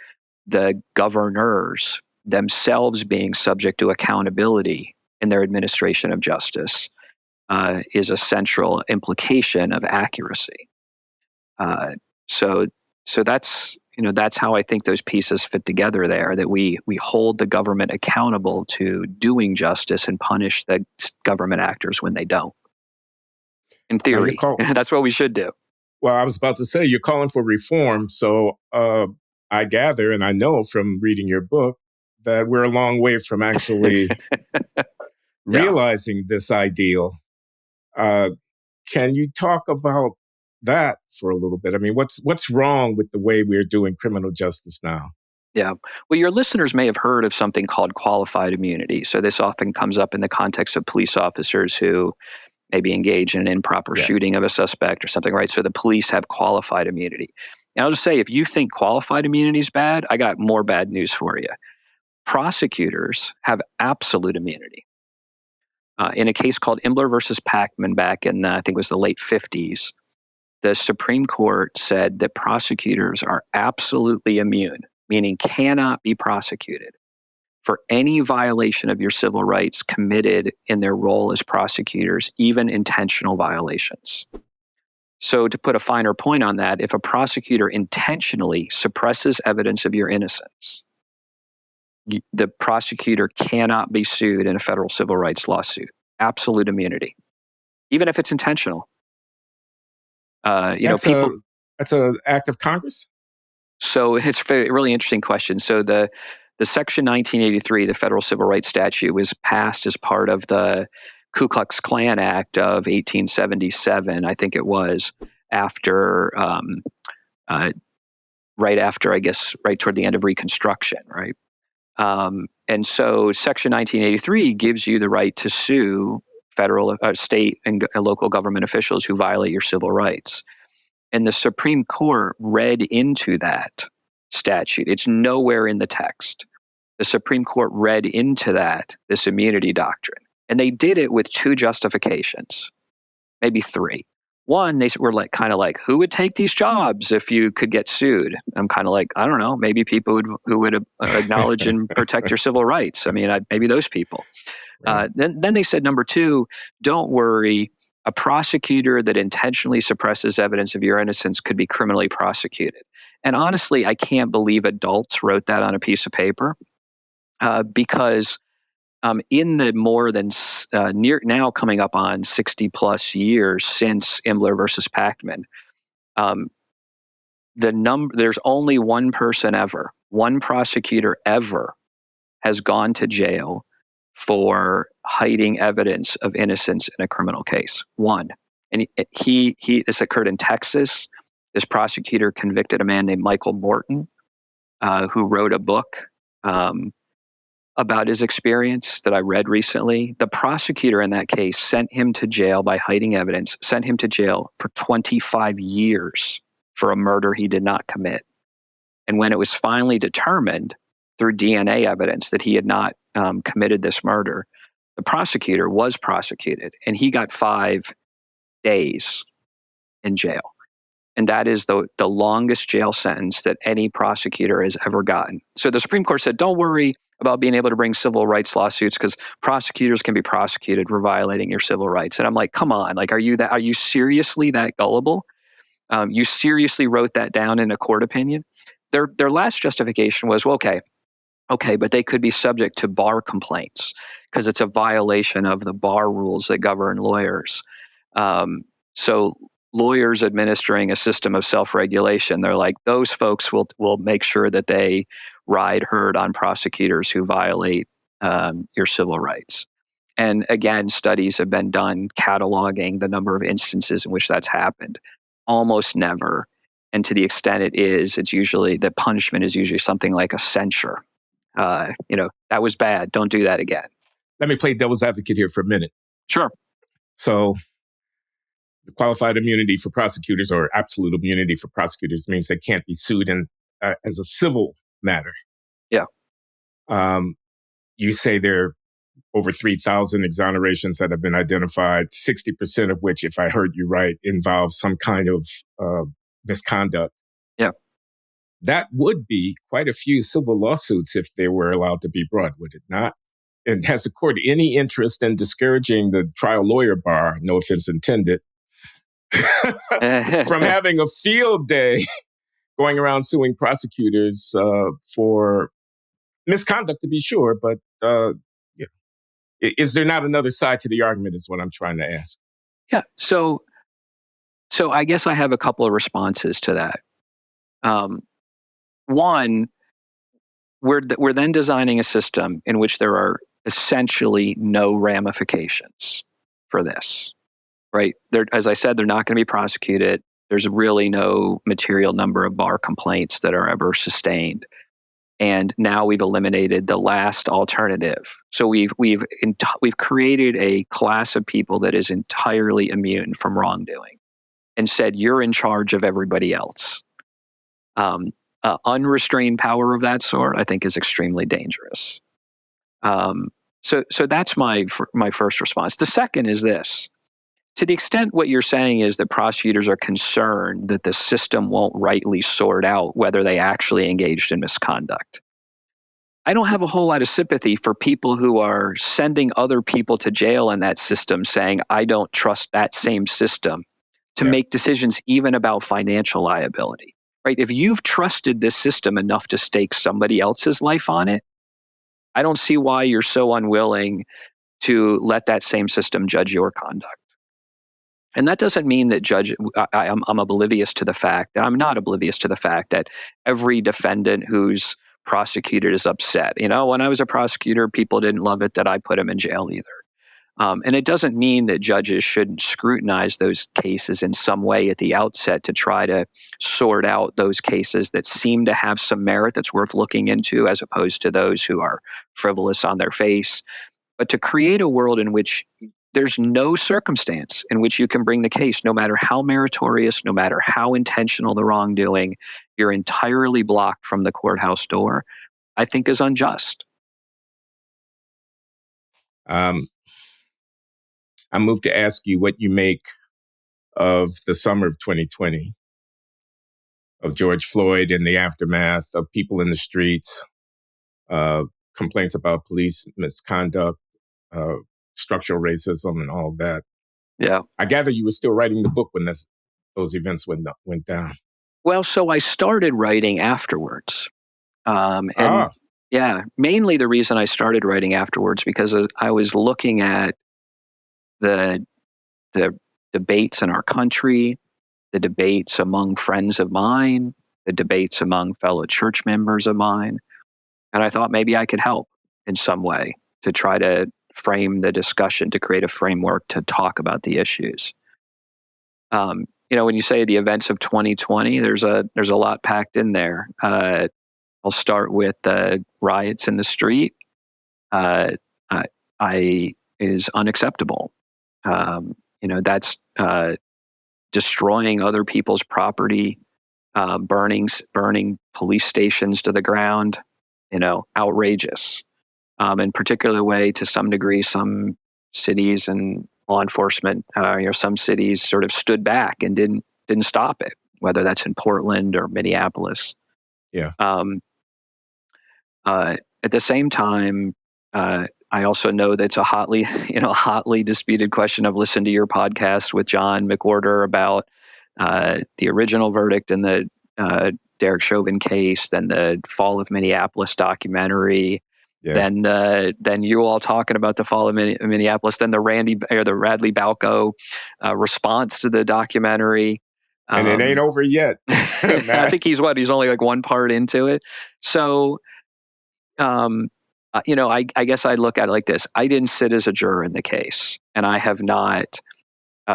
the governors themselves being subject to accountability in their administration of justice is a central implication of accuracy. So that's how I think those pieces fit together there, that we hold the government accountable to doing justice and punish the government actors when they don't. In theory, that's what we should do. Well, I was about to say, you're calling for reform. So I gather, and I know from reading your book, that we're a long way from actually realizing this ideal. Can you talk about that for a little bit? I mean, what's wrong with the way we're doing criminal justice now? Yeah. Well, your listeners may have heard of something called qualified immunity. So this often comes up in the context of police officers who maybe engage in an improper shooting of a suspect or something, right? So the police have qualified immunity. And I'll just say, if you think qualified immunity is bad, I got more bad news for you. Prosecutors have absolute immunity. In a case called Imbler versus Packman back in, I think it was the late 50s, the Supreme Court said that prosecutors are absolutely immune, meaning cannot be prosecuted for any violation of your civil rights committed in their role as prosecutors, even intentional violations. So to put a finer point on that, if a prosecutor intentionally suppresses evidence of your innocence, the prosecutor cannot be sued in a federal civil rights lawsuit. Absolute immunity, even if it's intentional. That's an act of Congress? So it's a really interesting question. So the Section 1983, the federal civil rights statute, was passed as part of the Ku Klux Klan Act of 1877, I think it was, after, right after, I guess, right toward the end of Reconstruction, right? And so Section 1983 gives you the right to sue federal, state, and local government officials who violate your civil rights. And the Supreme Court read into that statute. It's nowhere in the text. The Supreme Court read into that this immunity doctrine. And they did it with two justifications, maybe three. One, they were kind of like, who would take these jobs if you could get sued? I'm kind of like, I don't know, maybe people who would acknowledge and protect your civil rights. I mean, maybe those people. Right. Then they said, number two, don't worry. A prosecutor that intentionally suppresses evidence of your innocence could be criminally prosecuted. And honestly, I can't believe adults wrote that on a piece of paper because in the more than now coming up on 60 plus years since Imbler versus Packman, there's only one person ever, one prosecutor ever has gone to jail for hiding evidence of innocence in a criminal case. One. And this occurred in Texas. This prosecutor convicted a man named Michael Morton, who wrote a book about his experience that I read recently. The prosecutor in that case sent him to jail by hiding evidence, sent him to jail for 25 years for a murder he did not commit. And when it was finally determined through DNA evidence that he had not committed this murder. The prosecutor was prosecuted, and he got 5 days in jail. And that is the longest jail sentence that any prosecutor has ever gotten. So the Supreme Court said, don't worry about being able to bring civil rights lawsuits because prosecutors can be prosecuted for violating your civil rights. And I'm like, come on, like, are you seriously that gullible? You seriously wrote that down in a court opinion? Their last justification was, well, okay, but they could be subject to bar complaints because it's a violation of the bar rules that govern lawyers. So lawyers administering a system of self-regulation, they're like, those folks will make sure that they ride herd on prosecutors who violate your civil rights. And again, studies have been done cataloging the number of instances in which that's happened. Almost never. And to the extent it is, it's usually the punishment is usually something like a censure. That was bad. Don't do that again. Let me play devil's advocate here for a minute. Sure. So the qualified immunity for prosecutors or absolute immunity for prosecutors means they can't be sued as a civil matter. Yeah. You say there are over 3,000 exonerations that have been identified, 60% of which, if I heard you right, involve some kind of misconduct. Yeah. That would be quite a few civil lawsuits if they were allowed to be brought, would it not? And has the court any interest in discouraging the trial lawyer bar, no offense intended, from having a field day going around suing prosecutors for misconduct, to be sure, but is there not another side to the argument is what I'm trying to ask. Yeah. So I guess I have a couple of responses to that. One, we're then designing a system in which there are essentially no ramifications for this, right? As I said, they're not going to be prosecuted. There's really no material number of bar complaints that are ever sustained. And now we've eliminated the last alternative. So we've created a class of people that is entirely immune from wrongdoing, and said you're in charge of everybody else. Unrestrained power of that sort, I think, is extremely dangerous. So that's my first response. The second is this: to the extent what you're saying is that prosecutors are concerned that the system won't rightly sort out whether they actually engaged in misconduct, I don't have a whole lot of sympathy for people who are sending other people to jail in that system, saying, I don't trust that same system to make decisions even about financial liability, right? If you've trusted this system enough to stake somebody else's life on it, I don't see why you're so unwilling to let that same system judge your conduct. And that doesn't mean that I'm oblivious to the fact that I'm not oblivious to the fact that every defendant who's prosecuted is upset. When I was a prosecutor, people didn't love it that I put him in jail either. And it doesn't mean that judges shouldn't scrutinize those cases in some way at the outset to try to sort out those cases that seem to have some merit that's worth looking into, as opposed to those who are frivolous on their face. But to create a world in which there's no circumstance in which you can bring the case, no matter how meritorious, no matter how intentional the wrongdoing, you're entirely blocked from the courthouse door, I think is unjust. I'm moved to ask you what you make of the summer of 2020, of George Floyd and the aftermath, of people in the streets, complaints about police misconduct, structural racism, and all of that. Yeah. I gather you were still writing the book when those events went down. Well, so I started writing afterwards. Mainly the reason I started writing afterwards because I was looking at the debates in our country, the debates among friends of mine, the debates among fellow church members of mine. And I thought maybe I could help in some way to try to frame the discussion, to create a framework to talk about the issues. When you say the events of 2020, there's a lot packed in there. I'll start with the riots in the street. Is unacceptable. That's destroying other people's property, burning police stations to the ground, outrageous. In particular way, to some degree, some cities and law enforcement, some cities sort of stood back and didn't stop it, whether that's in Portland or Minneapolis. Yeah. At the same time, I also know that's a hotly disputed question. I've listened to your podcast with John McWhorter about the original verdict in the Derek Chauvin case, then the Fall of Minneapolis documentary, Yeah. then you all talking about the Fall of Minneapolis, then the Radley Balco response to the documentary. And it ain't over yet. I think he's only like one part into it. So, I guess I look at it like this. I didn't sit as a juror in the case, and I have not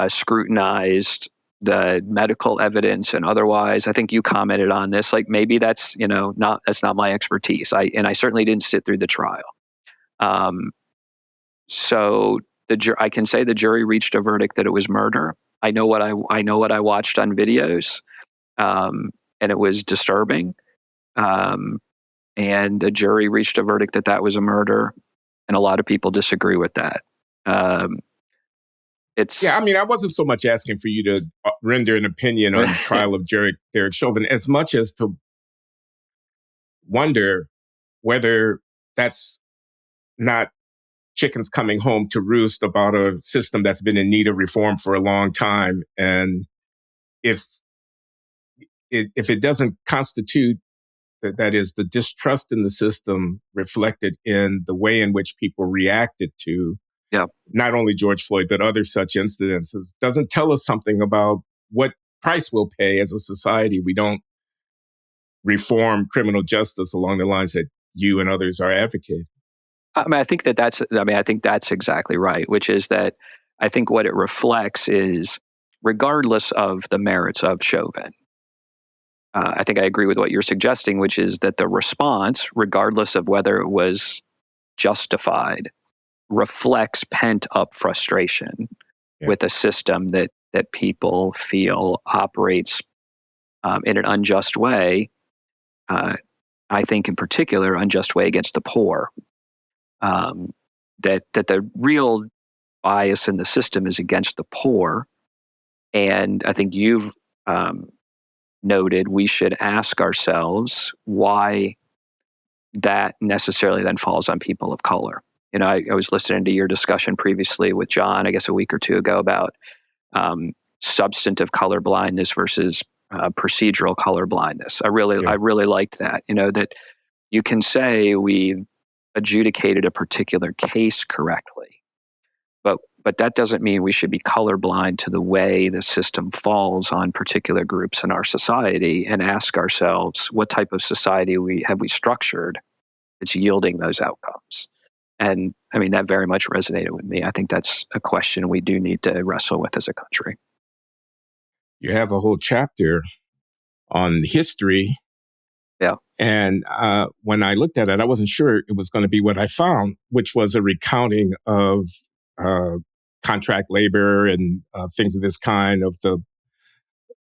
scrutinized the medical evidence and otherwise. I think you commented on this. Like maybe that's not my expertise. I certainly didn't sit through the trial. So I can say the jury reached a verdict that it was murder. I know what I watched on videos, and it was disturbing. And the jury reached a verdict that was a murder, and a lot of people disagree with that. I wasn't so much asking for you to render an opinion on the trial of Derek Chauvin as much as to wonder whether that's not chickens coming home to roost about a system that's been in need of reform for a long time. And if it doesn't constitute that is the distrust in the system reflected in the way in which people reacted to not only George Floyd, but other such incidences, doesn't tell us something about what price we'll pay as a society. We don't reform criminal justice along the lines that you and others are advocating. I think that's exactly right, which is that I think what it reflects is, regardless of the merits of Chauvin, I think I agree with what you're suggesting, which is that the response, regardless of whether it was justified, reflects pent-up frustration with a system that people feel operates in an unjust way. I think, in particular, unjust way against the poor. That the real bias in the system is against the poor, and I think you've noted we should ask ourselves why that necessarily then falls on people of color. I was listening to your discussion previously with John, I guess a week or two ago, about substantive colorblindness versus procedural colorblindness. I really liked that. That you can say we adjudicated a particular case correctly, but that doesn't mean we should be colorblind to the way the system falls on particular groups in our society, and ask ourselves what type of society have we structured that's yielding those outcomes. And that very much resonated with me. I think that's a question we do need to wrestle with as a country. You have a whole chapter on history. Yeah. And when I looked at it, I wasn't sure it was going to be what I found, which was a recounting of contract labor and things of this kind, of the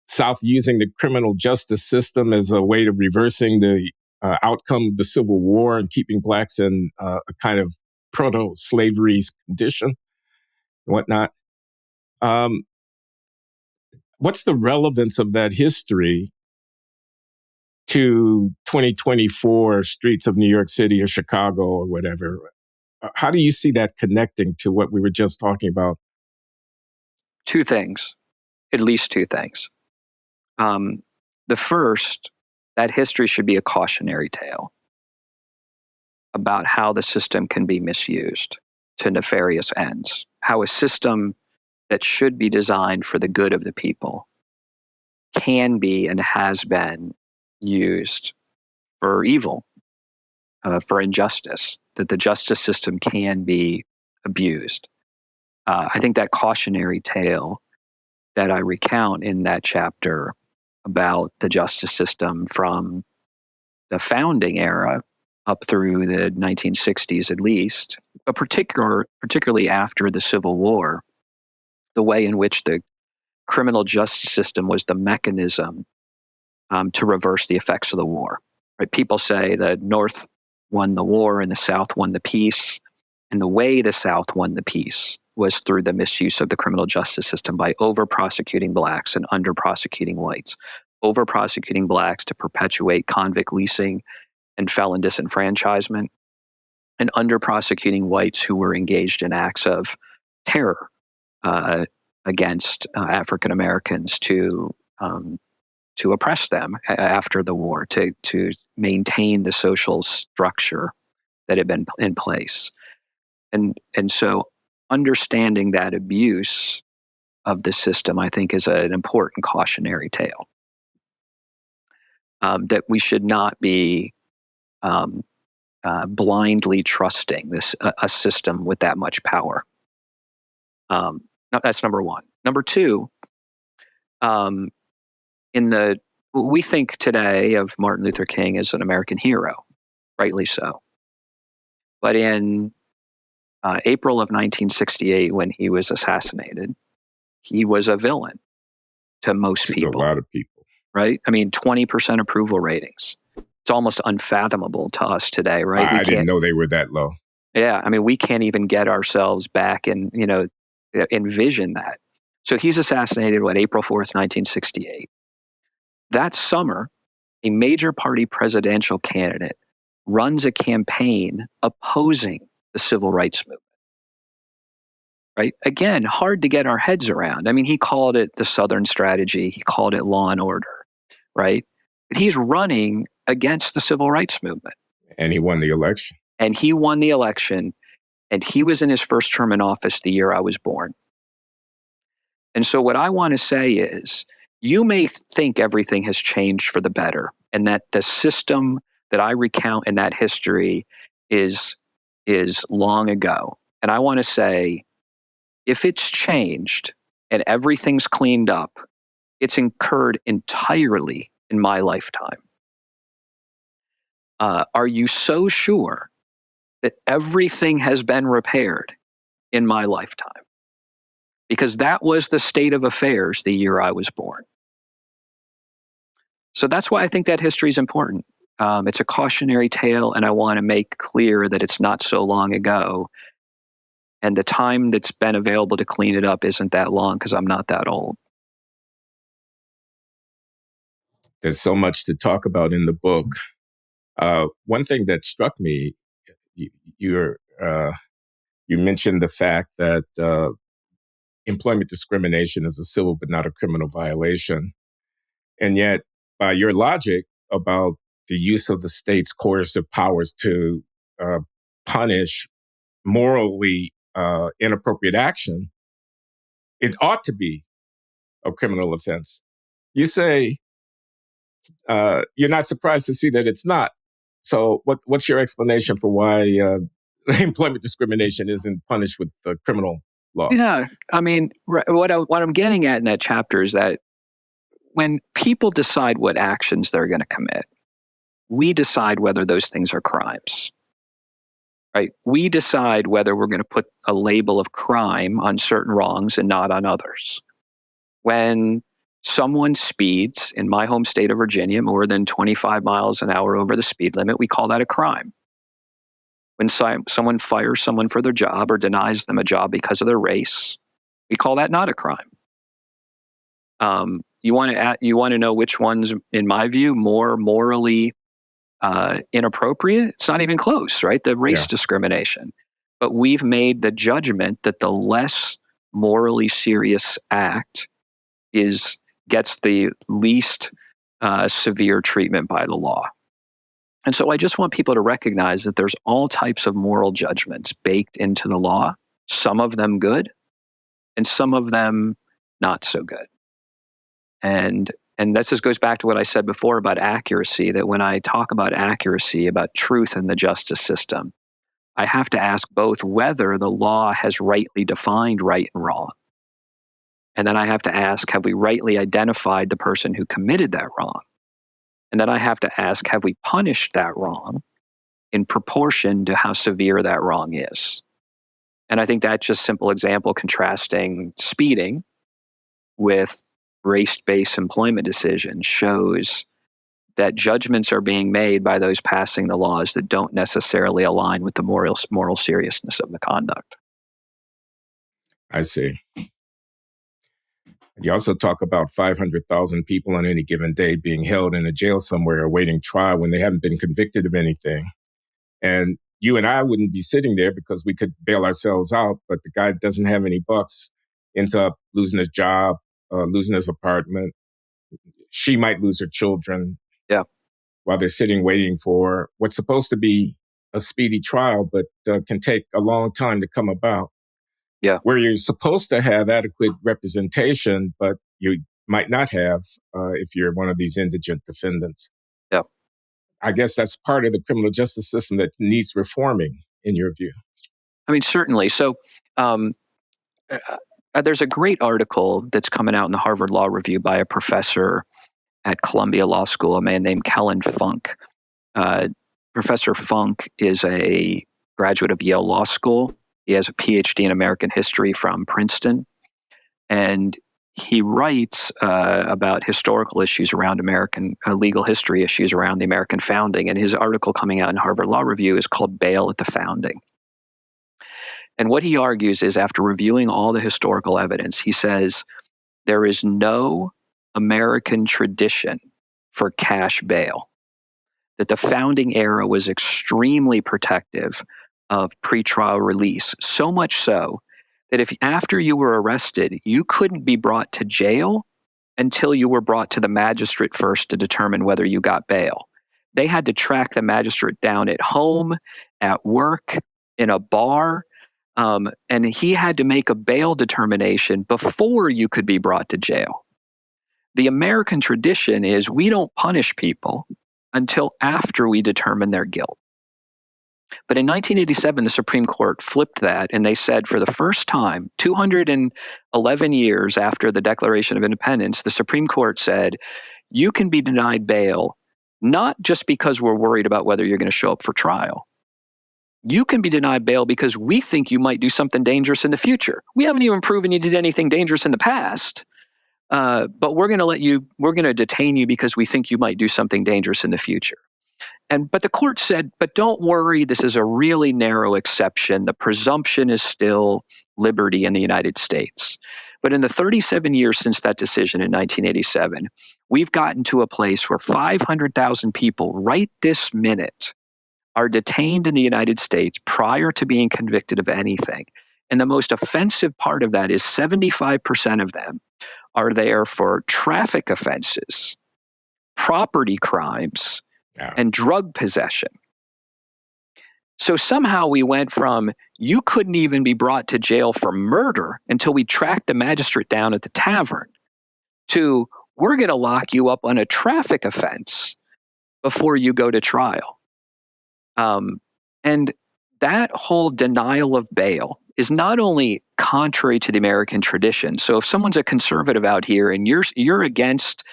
South using the criminal justice system as a way of reversing the outcome of the Civil War and keeping blacks in a kind of proto-slavery condition and whatnot. What's the relevance of that history to 2024 streets of New York City or Chicago or whatever? How do you see that connecting to what we were just talking about? Two things, at least two things. The first, that history should be a cautionary tale about how the system can be misused to nefarious ends, how a system that should be designed for the good of the people can be and has been used for evil, for injustice, that the justice system can be abused. I think that cautionary tale that I recount in that chapter about the justice system from the founding era up through the 1960s at least, but particularly after the Civil War, the way in which the criminal justice system was the mechanism to reverse the effects of the war. Right? People say the North won the war and the South won the peace. And the way the South won the peace was through the misuse of the criminal justice system by over-prosecuting blacks and under-prosecuting whites. Over-prosecuting blacks to perpetuate convict leasing and felon disenfranchisement, and under-prosecuting whites who were engaged in acts of terror against African Americans to oppress them after the war, to maintain the social structure that had been in place. And so understanding that abuse of the system, I think, is an important cautionary tale. That we should not be blindly trusting a system with that much power. That's number one. Number two, we think today of Martin Luther King as an American hero, rightly so. But in April of 1968, when he was assassinated, he was a villain to most people. A lot of people. Right? I mean, 20% approval ratings. It's almost unfathomable to us today, right? I didn't know they were that low. Yeah. I mean, we can't even get ourselves back and, envision that. So he's assassinated, April 4th, 1968. That summer, a major party presidential candidate runs a campaign opposing the civil rights movement. Right? Again, hard to get our heads around. I mean, he called it the Southern strategy. He called it law and order, right? But he's running against the civil rights movement. And he won the election. And he was in his first term in office the year I was born. And so what I want to say is, you may think everything has changed for the better, and that the system that I recount in that history is long ago. And I want to say, if it's changed and everything's cleaned up, it's incurred entirely in my lifetime. Are you so sure that everything has been repaired in my lifetime? Because that was the state of affairs the year I was born. So that's why I think that history is important. It's a cautionary tale, and I want to make clear that it's not so long ago. And the time that's been available to clean it up isn't that long, because I'm not that old. There's so much to talk about in the book. One thing that struck me, you mentioned the fact that employment discrimination is a civil but not a criminal violation. And yet, by your logic about the use of the state's coercive powers to punish morally inappropriate action, it ought to be a criminal offense. You say you're not surprised to see that it's not. So what's your explanation for why employment discrimination isn't punished with the criminal law? Yeah, I mean, what I'm getting at in that chapter is that when people decide what actions they're going to commit, we decide whether those things are crimes. Right? We decide whether we're going to put a label of crime on certain wrongs and not on others. When someone speeds in my home state of Virginia more than 25 miles an hour over the speed limit, we call that a crime. When someone fires someone for their job or denies them a job because of their race, we call that not a crime. You want to know which one's, in my view, more morally inappropriate? It's not even close, right? The race discrimination. But we've made the judgment that the less morally serious act gets the least severe treatment by the law. And so I just want people to recognize that there's all types of moral judgments baked into the law, some of them good, and some of them not so good. And this just goes back to what I said before about accuracy, that when I talk about accuracy, about truth in the justice system, I have to ask both whether the law has rightly defined right and wrong. And then I have to ask, have we rightly identified the person who committed that wrong? And then I have to ask, have we punished that wrong in proportion to how severe that wrong is? And I think that's just simple example contrasting speeding with race-based employment decisions shows that judgments are being made by those passing the laws that don't necessarily align with the moral seriousness of the conduct. I see. You also talk about 500,000 people on any given day being held in a jail somewhere awaiting trial when they haven't been convicted of anything. And you and I wouldn't be sitting there because we could bail ourselves out, but the guy doesn't have any bucks, ends up losing his job, losing his apartment. She might lose her children. Yeah. While they're sitting waiting for what's supposed to be a speedy trial, but can take a long time to come about. Yeah. Where you're supposed to have adequate representation, but you might not have if you're one of these indigent defendants. Yeah. I guess that's part of the criminal justice system that needs reforming, in your view. I mean, certainly. So there's a great article that's coming out in the Harvard Law Review by a professor at Columbia Law School, a man named Kellen Funk. Professor Funk is a graduate of Yale Law School. He has a PhD in American history from Princeton. And he writes about historical issues around American legal history issues around the American founding. And his article coming out in Harvard Law Review is called Bail at the Founding. And what he argues is, after reviewing all the historical evidence, he says there is no American tradition for cash bail, that the founding era was extremely protective of pretrial release, so much so that if after you were arrested, you couldn't be brought to jail until you were brought to the magistrate first to determine whether you got bail. They had to track the magistrate down at home, at work, in a bar, and he had to make a bail determination before you could be brought to jail. The American tradition is we don't punish people until after we determine their guilt. But in 1987, the Supreme Court flipped that, and they said, for the first time, 211 years after the Declaration of Independence, the Supreme Court said, you can be denied bail, not just because we're worried about whether you're going to show up for trial. You can be denied bail because we think you might do something dangerous in the future. We haven't even proven you did anything dangerous in the past, but we're going to detain you because we think you might do something dangerous in the future. But the court said, but don't worry, this is a really narrow exception. The presumption is still liberty in the United States. But in the 37 years since that decision in 1987, we've gotten to a place where 500,000 people right this minute are detained in the United States prior to being convicted of anything. And the most offensive part of that is 75% of them are there for traffic offenses, property crimes, and drug possession. So somehow we went from you couldn't even be brought to jail for murder until we tracked the magistrate down at the tavern to we're going to lock you up on a traffic offense before you go to trial. And that whole denial of bail is not only contrary to the American tradition. So if someone's a conservative out here and you're against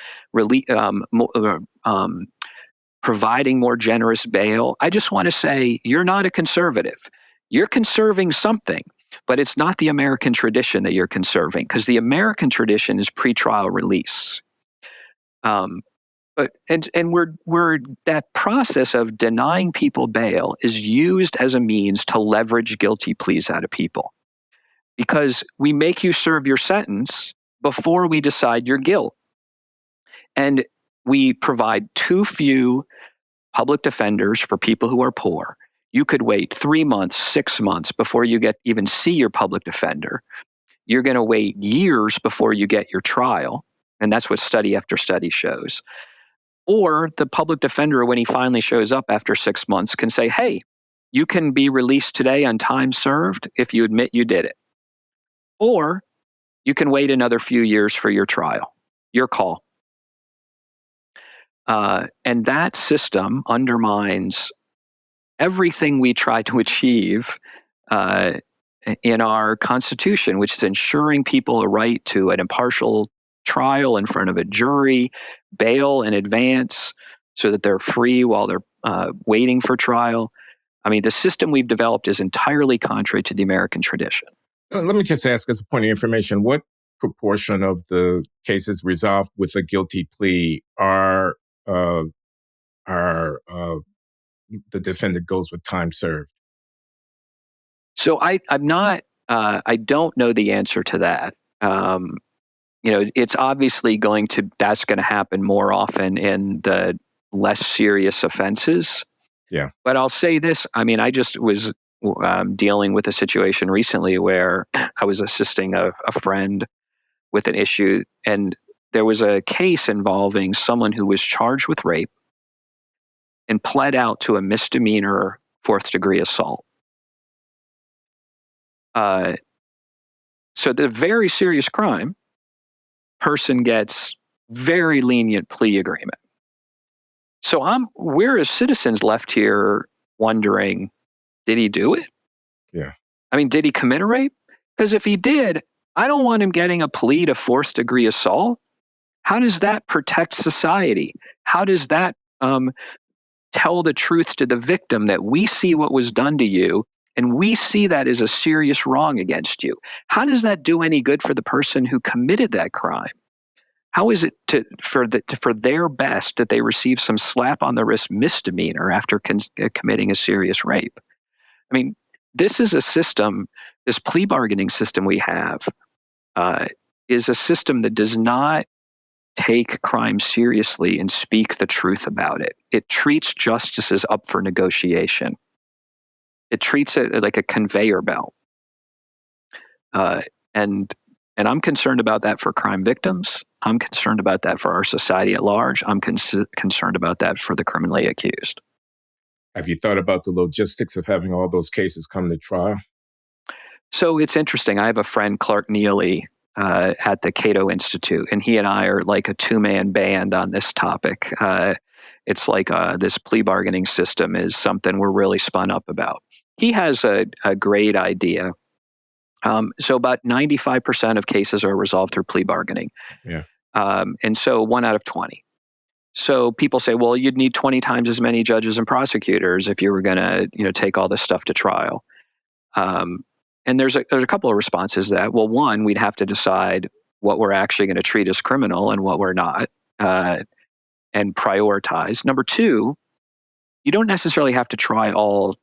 providing more generous bail, I just want to say you're not a conservative. You're conserving something, but it's not the American tradition that you're conserving, because the American tradition is pretrial release. But we're that process of denying people bail is used as a means to leverage guilty pleas out of people, because we make you serve your sentence before we decide your guilt. And we provide too few public defenders for people who are poor. You could wait 3 months, 6 months before you even see your public defender. You're going to wait years before you get your trial. And that's what study after study shows. Or the public defender, when he finally shows up after 6 months, can say, hey, you can be released today on time served if you admit you did it. Or you can wait another few years for your trial. Your call. And that system undermines everything we try to achieve in our Constitution, which is ensuring people a right to an impartial trial in front of a jury, bail in advance so that they're free while they're waiting for trial. I mean, the system we've developed is entirely contrary to the American tradition. Let me just ask, as a point of information, what proportion of the cases resolved with a guilty plea are the defendant goes with time served? So I'm not. I don't know the answer to that. It's obviously that's going to happen more often in the less serious offenses. Yeah. But I'll say this. I mean, I just was dealing with a situation recently where I was assisting a friend with an issue, and there was a case involving someone who was charged with rape and pled out to a misdemeanor fourth degree assault. So the very serious crime, person gets very lenient plea agreement. So we're as citizens left here wondering, did he do it? Yeah. I mean, did he commit a rape? Because if he did, I don't want him getting a plea to fourth degree assault. How does that protect society? How does that tell the truth to the victim that we see what was done to you and we see that as a serious wrong against you? How does that do any good for the person who committed that crime? How is it for their best that they receive some slap on the wrist misdemeanor after committing a serious rape? I mean, this is a system, this plea bargaining system we have is a system that does not take crime seriously and speak the truth about it. It treats justice as up for negotiation. It treats it like a conveyor belt. And I'm concerned about that for crime victims. I'm concerned about that for our society at large. I'm concerned about that for the criminally accused. Have you thought about the logistics of having all those cases come to trial? So it's interesting. I have a friend, Clark Neely, at the Cato Institute, and he and I are like a two-man band on this topic. It's like this plea bargaining system is something we're really spun up about. He has a great idea. So about 95% of cases are resolved through plea bargaining. Yeah. And so 1 out of 20. So people say, well, you'd need 20 times as many judges and prosecutors if you were going to, take all this stuff to trial. And there's a couple of responses to that. Well, one, we'd have to decide what we're actually going to treat as criminal and what we're not, and prioritize. Number two, you don't necessarily have to try all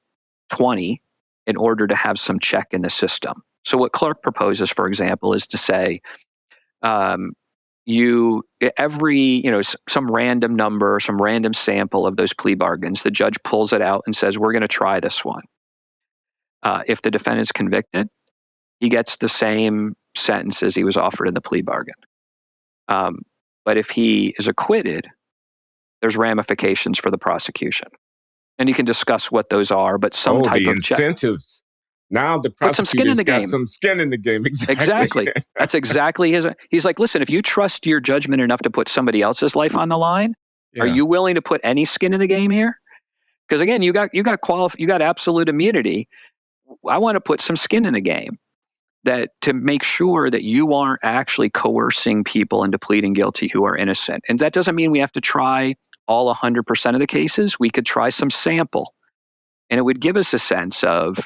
20 in order to have some check in the system. So what Clark proposes, for example, is to say, some random number, some random sample of those plea bargains, the judge pulls it out and says, we're going to try this one. If the defendant's convicted, he gets the same sentence as he was offered in the plea bargain. But if he is acquitted, there's ramifications for the prosecution. And you can discuss what those are, but some type the of incentives. Now the prosecutor's got some skin in the game. Exactly. That's exactly his. He's like, listen, if you trust your judgment enough to put somebody else's life on the line, are you willing to put any skin in the game here? Because again, you got absolute immunity. I want to put some skin in the game to make sure that you aren't actually coercing people into pleading guilty who are innocent. And that doesn't mean we have to try all 100% of the cases. We could try some sample, and it would give us a sense of.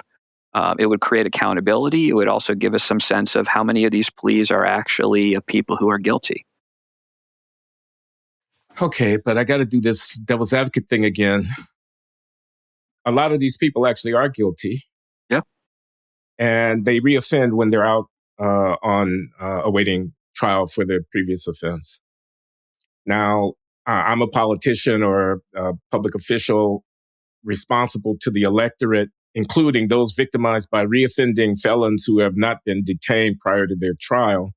It would create accountability. It would also give us some sense of how many of these pleas are actually of people who are guilty. Okay, but I got to do this devil's advocate thing again. A lot of these people actually are guilty. Yep. And they reoffend when they're out on awaiting trial for their previous offense. Now, I'm a politician or a public official responsible to the electorate, including those victimized by reoffending felons who have not been detained prior to their trial.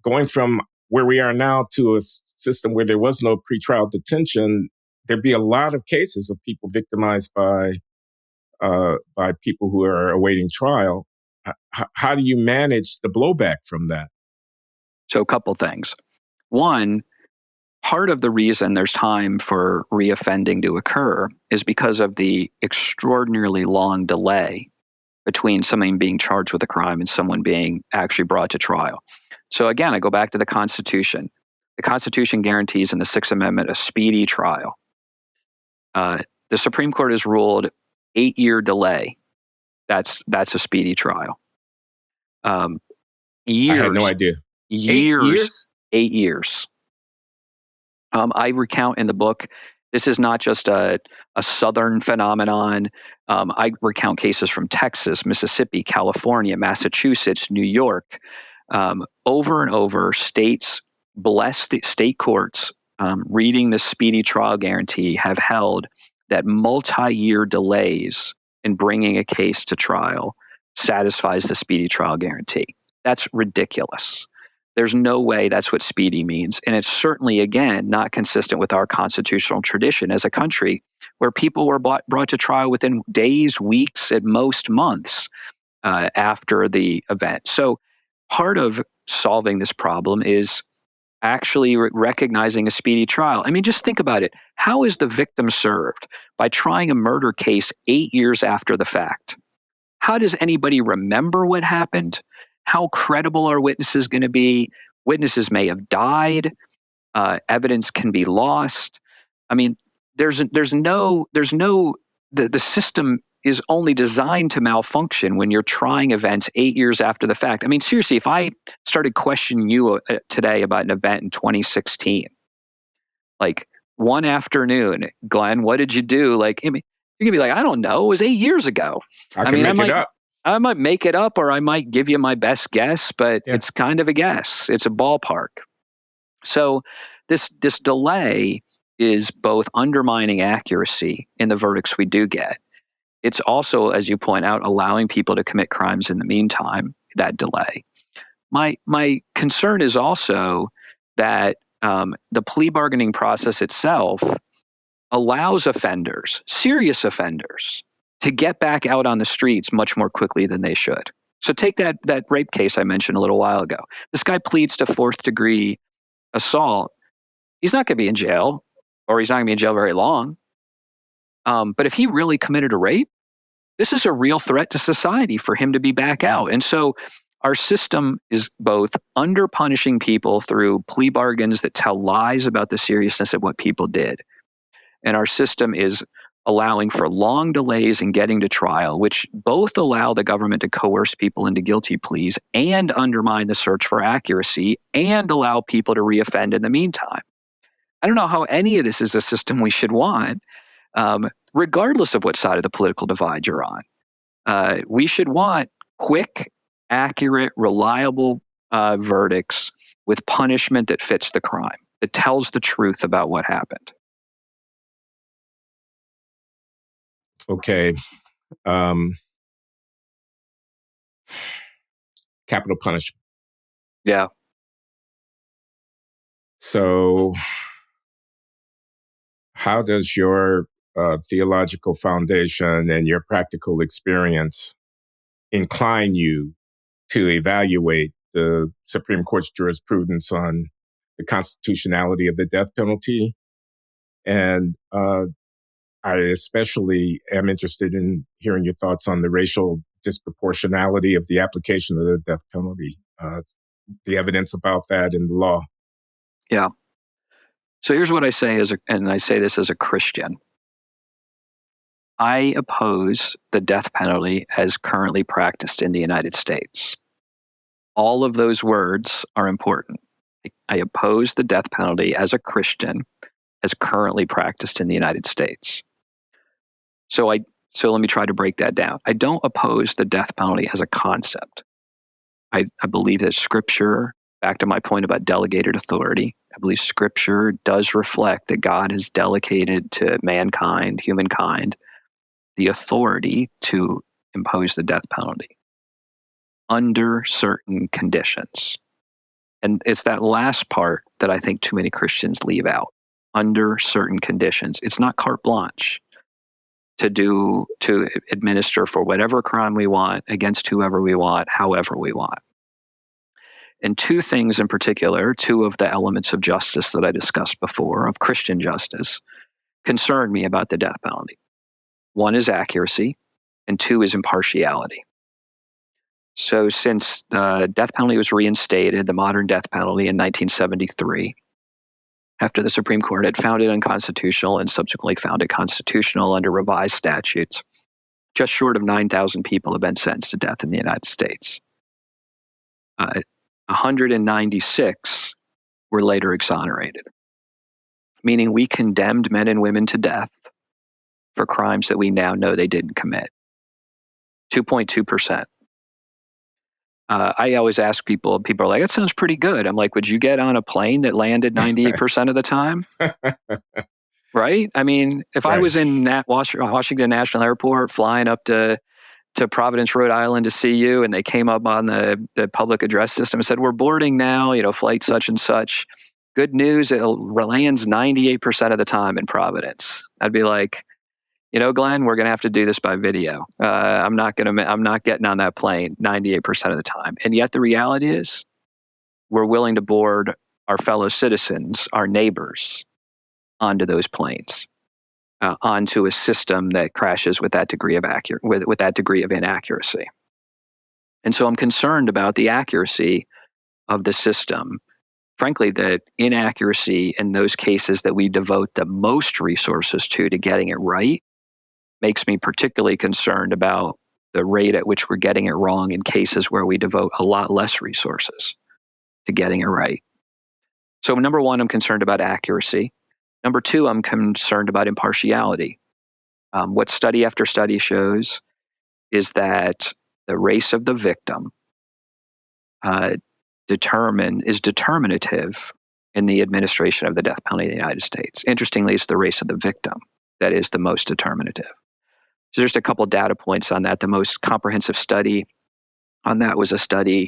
Going from where we are now to a system where there was no pretrial detention, there'd be a lot of cases of people victimized by people who are awaiting trial. How do you manage the blowback from that? So a couple things. One, part of the reason there's time for reoffending to occur is because of the extraordinarily long delay between someone being charged with a crime and someone being actually brought to trial. So again, I go back to the Constitution. The Constitution guarantees in the Sixth Amendment a speedy trial. The Supreme Court has ruled 8-year delay. That's a speedy trial. Years. I had no idea. Years. 8 years. I recount in the book This is not just a Southern phenomenon. I recount cases from Texas, Mississippi, California, Massachusetts, New York. Over and over, states, blessed state courts, reading the speedy trial guarantee, have held that multi-year delays in bringing a case to trial satisfies the speedy trial guarantee. That's ridiculous. There's no way that's what speedy means. And it's certainly, again, not consistent with our constitutional tradition as a country where people were brought to trial within days, weeks, at most months after the event. So part of solving this problem is actually recognizing a speedy trial. I mean, just think about it. How is the victim served by trying a murder case 8 years after the fact? How does anybody remember what happened? How credible are witnesses going to be? Witnesses may have died. Evidence can be lost. I mean, the system is only designed to malfunction when you're trying events 8 years after the fact. I mean, seriously, if I started questioning you today about an event in 2016, like one afternoon, Glenn, what did you do? Like, I mean, you're gonna be like, I don't know. It was 8 years ago. I mean, make it up. I might make it up, or I might give you my best guess, but it's kind of a guess. It's a ballpark. So this delay is both undermining accuracy in the verdicts we do get. It's also, as you point out, allowing people to commit crimes in the meantime, that delay. My concern is also that the plea bargaining process itself allows offenders, serious offenders, to get back out on the streets much more quickly than they should. So take that rape case I mentioned a little while ago. This guy pleads to 4th degree assault. He's not going to be in jail, or he's not going to be in jail very long. But if he really committed a rape, this is a real threat to society for him to be back out. And so our system is both under punishing people through plea bargains that tell lies about the seriousness of what people did. And our system is allowing for long delays in getting to trial, which both allow the government to coerce people into guilty pleas and undermine the search for accuracy and allow people to reoffend in the meantime. I don't know how any of this is a system we should want, regardless of what side of the political divide you're on. We should want quick, accurate, reliable verdicts with punishment that fits the crime, that tells the truth about what happened. Okay. Capital punishment. Yeah. So how does your theological foundation and your practical experience incline you to evaluate the Supreme Court's jurisprudence on the constitutionality of the death penalty? And I especially am interested in hearing your thoughts on the racial disproportionality of the application of the death penalty, the evidence about that in the law. Yeah. So here's what I say and I say this as a Christian. I oppose the death penalty as currently practiced in the United States. All of those words are important. I oppose the death penalty as a Christian as currently practiced in the United States. So let me try to break that down. I don't oppose the death penalty as a concept. I believe that Scripture, back to my point about delegated authority, I believe Scripture does reflect that God has delegated to mankind, humankind, the authority to impose the death penalty under certain conditions. And it's that last part that I think too many Christians leave out. Under certain conditions. It's not carte blanche to administer for whatever crime we want, against whoever we want, however we want. And two things in particular, two of the elements of justice that I discussed before, of Christian justice, concern me about the death penalty. One is accuracy, and two is impartiality. So since the death penalty was reinstated, the modern death penalty in 1973, after the Supreme Court had found it unconstitutional and subsequently found it constitutional under revised statutes, just short of 9,000 people have been sentenced to death in the United States. 196 were later exonerated. meaning we condemned men and women to death for crimes that we now know they didn't commit. 2.2%. I always ask people are like, that sounds pretty good. I'm like, would you get on a plane that landed 98% of the time? Right? I mean, if I Right. was in Washington National Airport flying up to Providence, Rhode Island to see you, and they came up on the public address system and said, we're boarding now, flight such and such. Good news, it lands 98% of the time in Providence. I'd be like, Glenn, we're going to have to do this by video. I'm not getting on that plane 98% of the time. And yet the reality is we're willing to board our fellow citizens, our neighbors, onto those planes, onto a system that crashes with that degree of with that degree of inaccuracy. And so I'm concerned about the accuracy of the system. Frankly, the inaccuracy in those cases that we devote the most resources to getting it right makes me particularly concerned about the rate at which we're getting it wrong in cases where we devote a lot less resources to getting it right. So number one, I'm concerned about accuracy. Number two, I'm concerned about impartiality. What study after study shows is that the race of the victim is determinative in the administration of the death penalty in the United States. Interestingly, it's the race of the victim that is the most determinative. So there's a couple data points on that. The most comprehensive study on that was a study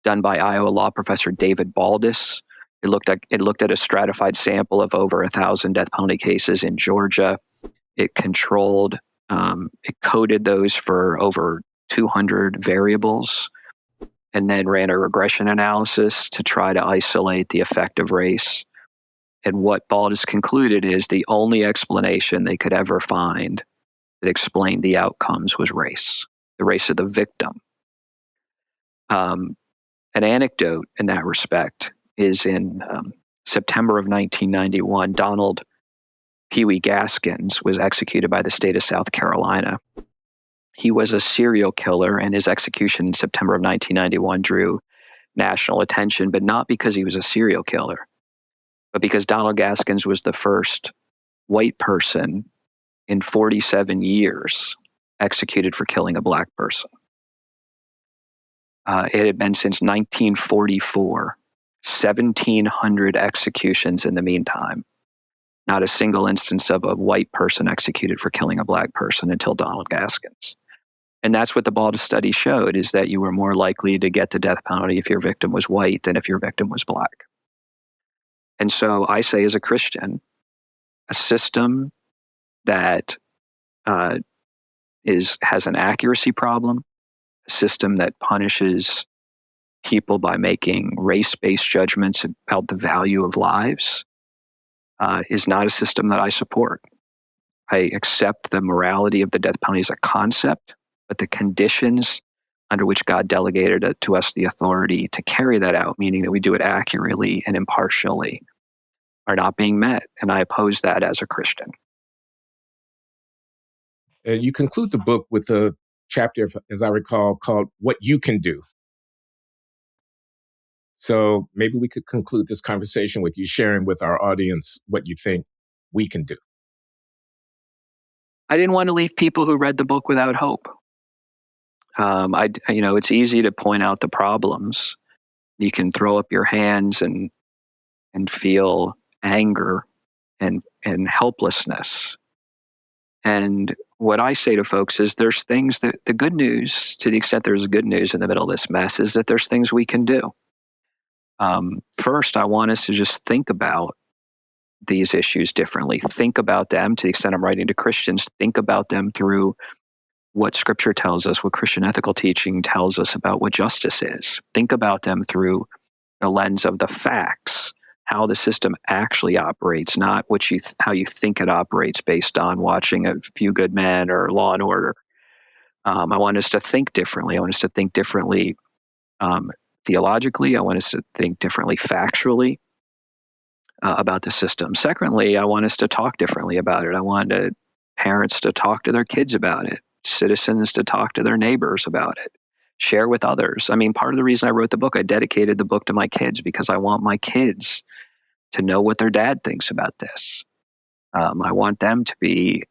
done by Iowa law professor David Baldus. It looked at a stratified sample of over 1,000 death penalty cases in Georgia. It coded those for over 200 variables, and then ran a regression analysis to try to isolate the effect of race. And what Baldus concluded is the only explanation they could ever find that explained the outcomes was race, the race of the victim. An anecdote in that respect is in September of 1991, Donald Pee Wee Gaskins was executed by the state of South Carolina. He was a serial killer, and his execution in September of 1991 drew national attention, but not because he was a serial killer, but because Donald Gaskins was the first white person in 47 years executed for killing a black person. It had been since 1944, 1,700 executions in the meantime. Not a single instance of a white person executed for killing a black person until Donald Gaskins. And that's what the Baldus study showed, is that you were more likely to get the death penalty if your victim was white than if your victim was black. And so I say, as a Christian, a system that has an accuracy problem, a system that punishes people by making race-based judgments about the value of lives, is not a system that I support. I accept the morality of the death penalty as a concept, but the conditions under which God delegated it to us the authority to carry that out, meaning that we do it accurately and impartially, are not being met. And I oppose that as a Christian. You conclude the book with a chapter, as I recall, called What You Can Do. So maybe we could conclude this conversation with you sharing with our audience what you think we can do. I didn't want to leave people who read the book without hope. It's easy to point out the problems. You can throw up your hands and feel anger and helplessness. And what I say to folks is there's things that the good news, to the extent there's good news in the middle of this mess, is that there's things we can do. First, I want us to just think about these issues differently. Think about them, to the extent I'm writing to Christians, think about them through what Scripture tells us, what Christian ethical teaching tells us about what justice is. Think about them through the lens of the facts, how the system actually operates, not how you think it operates based on watching A Few Good Men or Law and Order. I want us to think differently. I want us to think differently theologically. I want us to think differently factually about the system. Secondly, I want us to talk differently about it. I want parents to talk to their kids about it, citizens to talk to their neighbors about it, share with others. I mean, part of the reason I wrote the book, I dedicated the book to my kids because I want my kids to know what their dad thinks about this. I want them to be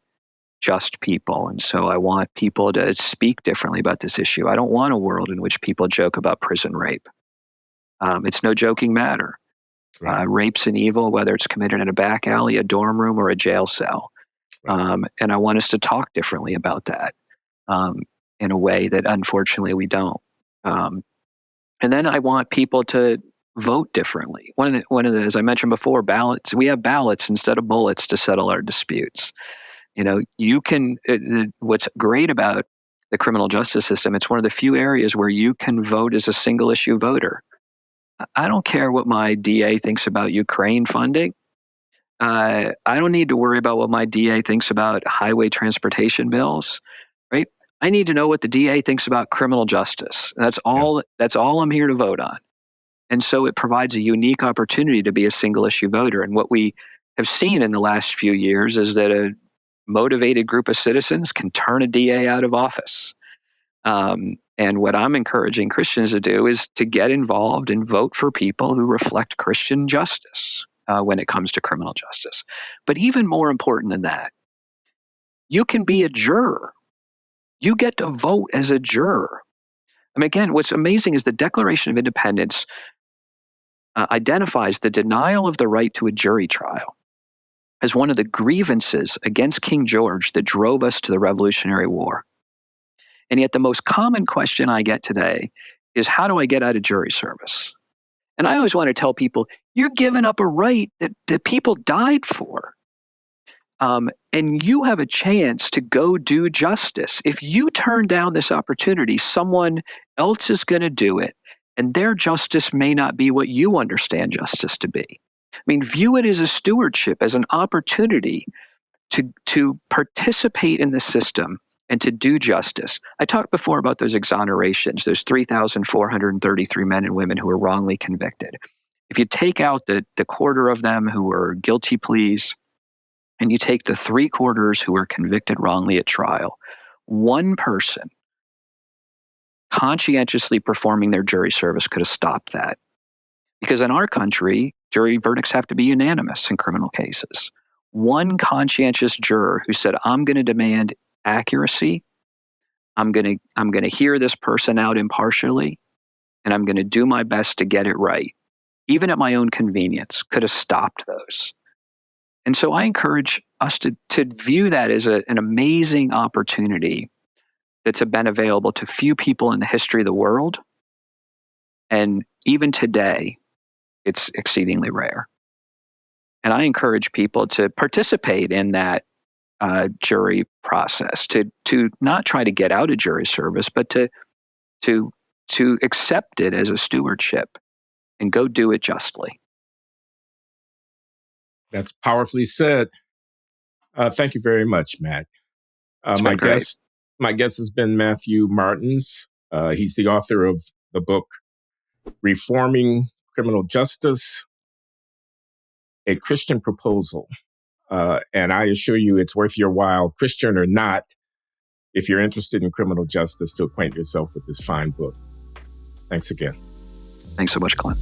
just people. And so I want people to speak differently about this issue. I don't want a world in which people joke about prison rape. It's no joking matter. Right. Rape's an evil, whether it's committed in a back alley, a dorm room, or a jail cell. Right. And I want us to talk differently about that in a way that unfortunately we don't. And then I want people to vote differently. One of the, as I mentioned before, ballots. We have ballots instead of bullets to settle our disputes. You can. What's great about the criminal justice system? It's one of the few areas where you can vote as a single issue voter. I don't care what my DA thinks about Ukraine funding. I don't need to worry about what my DA thinks about highway transportation bills, right? I need to know what the DA thinks about criminal justice. That's all. Yeah. That's all I'm here to vote on. And so it provides a unique opportunity to be a single issue voter. And what we have seen in the last few years is that a motivated group of citizens can turn a DA out of office. And what I'm encouraging Christians to do is to get involved and vote for people who reflect Christian justice when it comes to criminal justice. But even more important than that, you can be a juror. You get to vote as a juror. I mean, again, what's amazing is the Declaration of Independence identifies the denial of the right to a jury trial as one of the grievances against King George that drove us to the Revolutionary War. And yet the most common question I get today is, how do I get out of jury service? And I always want to tell people, you're giving up a right that people died for. And you have a chance to go do justice. If you turn down this opportunity, someone else is going to do it, and their justice may not be what you understand justice to be. I mean, view it as a stewardship, as an opportunity to participate in the system and to do justice. I talked before about those exonerations, those 3,433 men and women who were wrongly convicted. If you take out the quarter of them who were guilty pleas, and you take the 3/4 who were convicted wrongly at trial, one person conscientiously performing their jury service could have stopped that. Because in our country, jury verdicts have to be unanimous in criminal cases. One conscientious juror who said, I'm going to demand accuracy, I'm going to hear this person out impartially, and I'm going to do my best to get it right, even at my own convenience, could have stopped those. And so I encourage us to view that as an amazing opportunity that's been available to few people in the history of the world. And even today, it's exceedingly rare. And I encourage people to participate in that jury process, to not try to get out of jury service, but to accept it as a stewardship and go do it justly. That's powerfully said. Thank you very much, Matt. It's been great. My guest has been Matthew Martens. He's the author of the book Reforming Criminal Justice, A Christian Proposal. And I assure you it's worth your while, Christian or not, if you're interested in criminal justice, to acquaint yourself with this fine book. Thanks again. Thanks so much, Glenn.